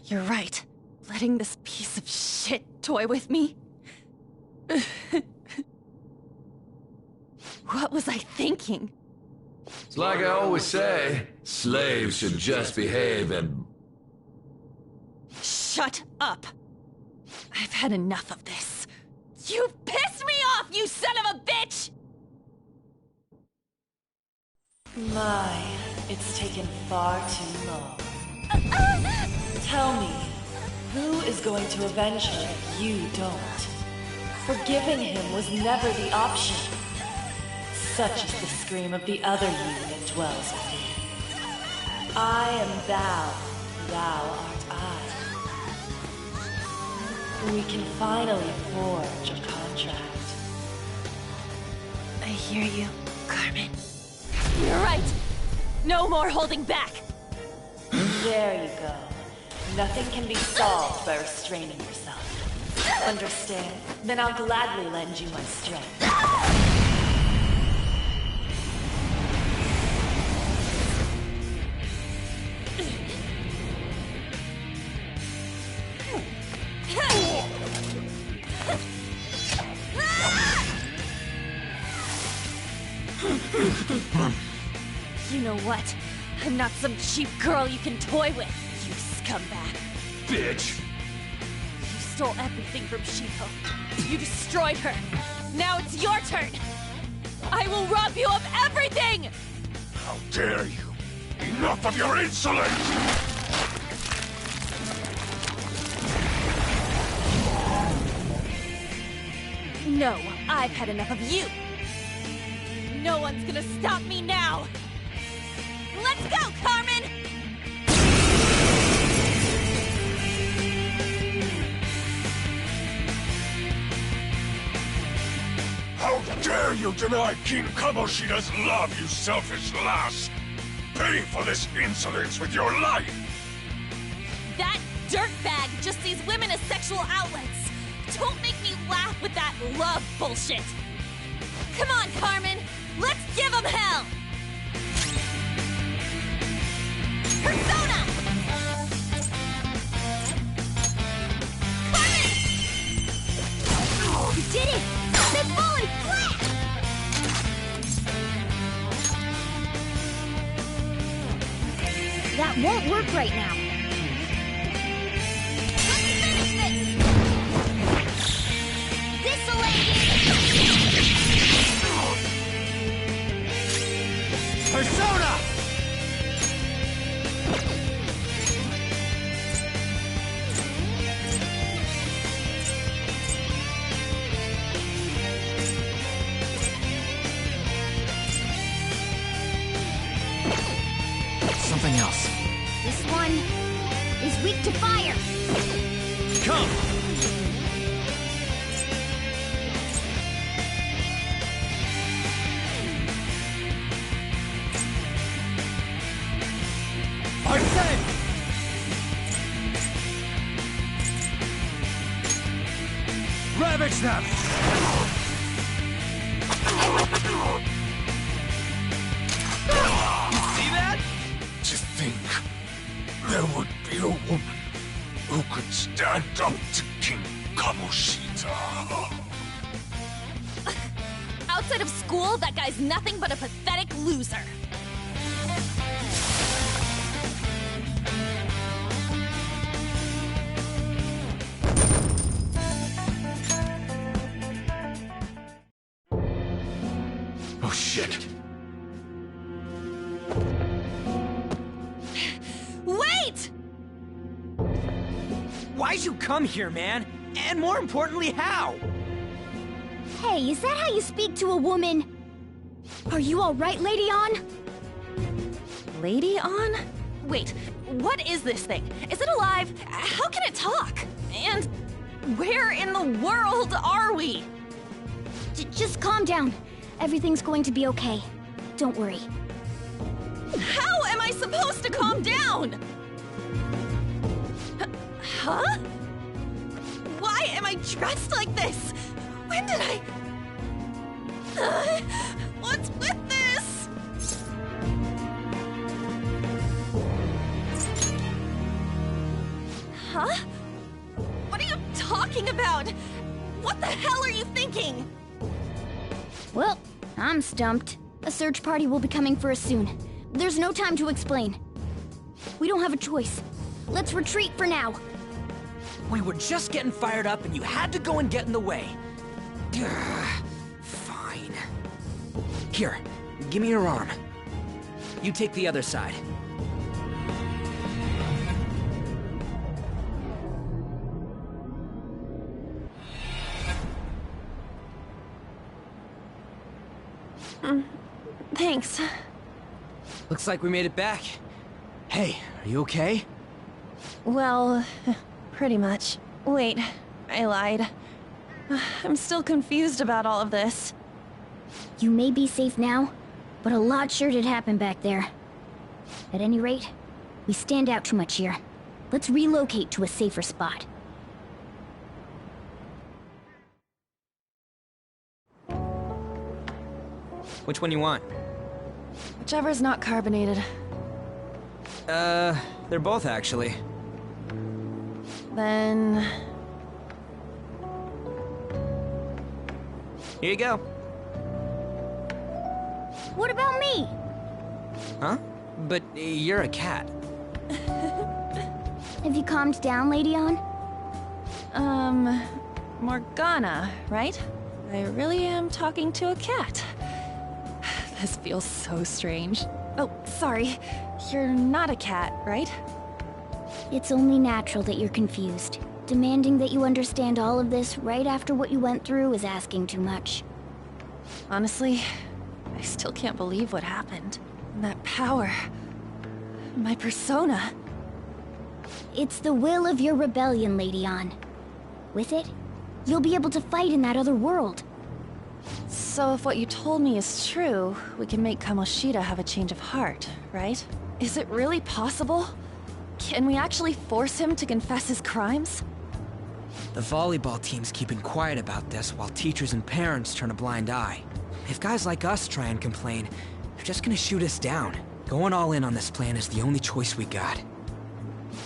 You're right. Letting this piece of shit toy with me? What was I thinking? It's like I always say, slaves should just behave and... Shut up! I've had enough of this. You've pissed me off, you son of a bitch! My, it's taken far too long. Tell me, who is going to avenge her if you don't? Forgiving him was never the option. Such is the scream of the other you that dwells within. I am thou, thou art I. We can finally forge a contract. I hear you, Carmen. You're right! No more holding back! There you go. Nothing can be solved by restraining yourself. Understand? Then I'll gladly lend you my strength. You know what? I'm not some cheap girl you can toy with, you scumbag. Bitch! You stole everything from Shiho. You destroyed her. Now it's your turn. I will rob you of everything! How dare you! Enough of your insolence! No, I've had enough of you. No one's gonna stop me now. Let's go, Carmen! How dare you deny King Kamoshida's love, you selfish lass! Pay for this insolence with your life! That dirtbag just sees women as sexual outlets. Don't make me laugh with that love bullshit. Come on, Carmen! Let's give him hell! Persona! Carmen! You did it! They've fallen flat! That won't work right now. Let's finish this! This'll Persona! Something else. This one is weak to fire. Come! Arsene! Ravage them! You see that? To think there would be a woman who could stand up to King Kamoshida. Outside of school, that guy's nothing but a pathetic loser. Oh shit. Wait! Why'd you come here, man? And more importantly, how? Hey, is that how you speak to a woman? Are you all right, Lady On? Lady On? Wait, what is this thing? Is it alive? How can it talk? And where in the world are we? Just calm down. Everything's going to be okay. Don't worry. How am I supposed to calm down? Huh? Why am I dressed like this? When did I... what's with this? talking about? What the hell are you thinking? Well, I'm stumped. A search party will be coming for us soon. There's no time to explain. We don't have a choice. Let's retreat for now. We were just getting fired up and you had to go and get in the way. Fine. Here, give me your arm. You take the other side. Thanks. Looks like we made it back. Hey, are you okay? Well, pretty much. Wait, I lied. I'm still confused about all of this. You may be safe now, but a lot sure did happen back there. At any rate, we stand out too much here. Let's relocate to a safer spot. Which one you want? Whichever's not carbonated. They're both actually. Then... Here you go. What about me? Huh? But you're a cat. Have you calmed down, Lady Ann? Morgana, right? I really am talking to a cat. This feels so strange. Oh, sorry. You're not a cat, right? It's only natural that you're confused. Demanding that you understand all of this right after what you went through is asking too much. Honestly, I still can't believe what happened. That power... my persona... It's the will of your rebellion, Lady Ann. With it, you'll be able to fight in that other world. So if what you told me is true, we can make Kamoshida have a change of heart, right? Is it really possible? Can we actually force him to confess his crimes? The volleyball team's keeping quiet about this while teachers and parents turn a blind eye. If guys like us try and complain, they're just gonna shoot us down. Going all in on this plan is the only choice we got.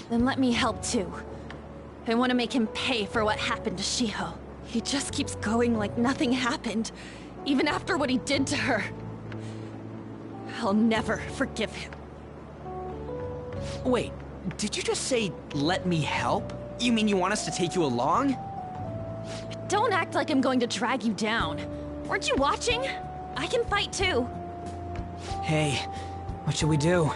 Then let me help too. I want to make him pay for what happened to Shiho. He just keeps going like nothing happened, even after what he did to her. I'll never forgive him. Wait, did you just say, let me help? You mean you want us to take you along? Don't act like I'm going to drag you down. Weren't you watching? I can fight too. Hey, what should we do?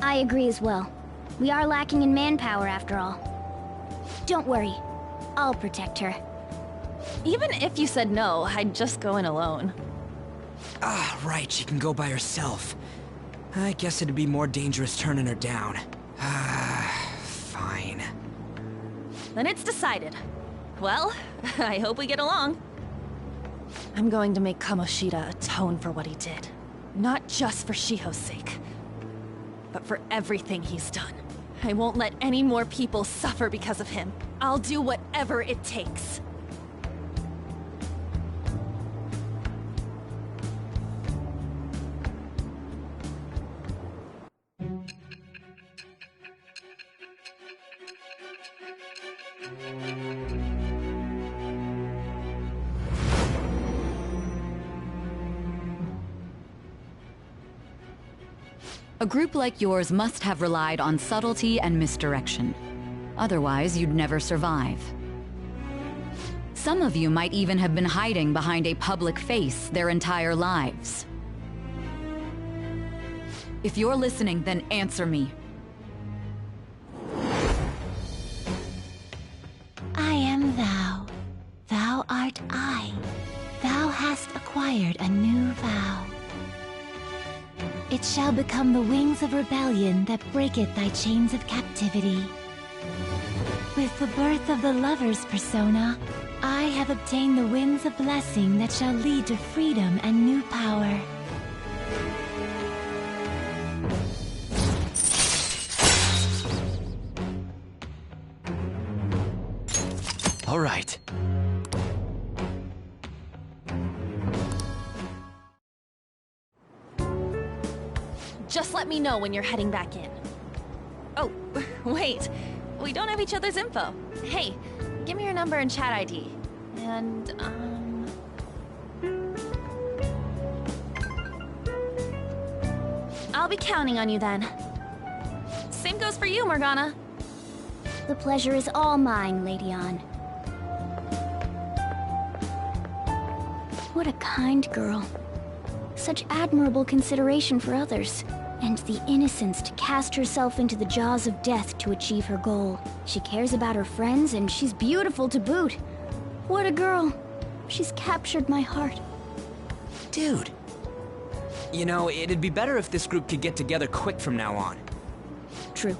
I agree as well. We are lacking in manpower after all. Don't worry. I'll protect her. Even if you said no, I'd just go in alone. Ah, right, she can go by herself. I guess it'd be more dangerous turning her down. Fine. Then it's decided. Well, I hope we get along. I'm going to make Kamoshida atone for what he did. Not just for Shiho's sake, but for everything he's done. I won't let any more people suffer because of him. I'll do whatever it takes. A group like yours must have relied on subtlety and misdirection. Otherwise, you'd never survive. Some of you might even have been hiding behind a public face their entire lives. If you're listening, then answer me. I am thou. Thou art I. Thou hast acquired a new vow. It shall become the wings of rebellion that breaketh thy chains of captivity. With the birth of the lover's persona, I have obtained the winds of blessing that shall lead to freedom and new power. All right. Just let me know when you're heading back in. Oh, wait. We don't have each other's info. Hey, give me your number and chat ID. And, I'll be counting on you then. Same goes for you, Morgana. The pleasure is all mine, Lady Ann. What a kind girl. Such admirable consideration for others. And the innocence to cast herself into the jaws of death to achieve her goal. She cares about her friends, and she's beautiful to boot. What a girl. She's captured my heart. Dude. You know, it'd be better if this group could get together quick from now on. True.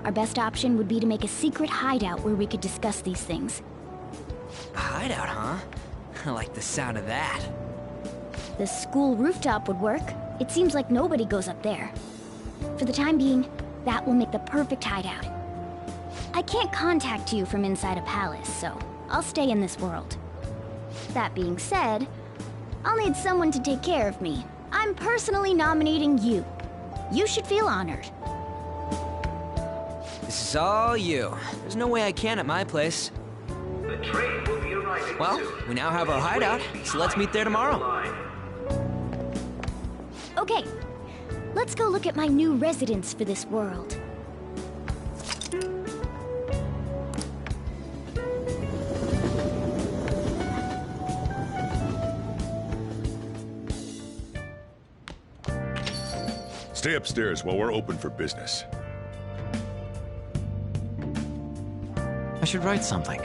Our best option would be to make a secret hideout where we could discuss these things. A hideout, huh? I like the sound of that. The school rooftop would work. It seems like nobody goes up there. For the time being, that will make the perfect hideout. I can't contact you from inside a palace, so I'll stay in this world. That being said, I'll need someone to take care of me. I'm personally nominating you. You should feel honored. This is all you. There's no way I can at my place. The train will be arriving Well, we now have our hideout, so let's meet there tomorrow. Okay, let's go look at my new residence for this world. Stay upstairs while we're open for business. I should write something.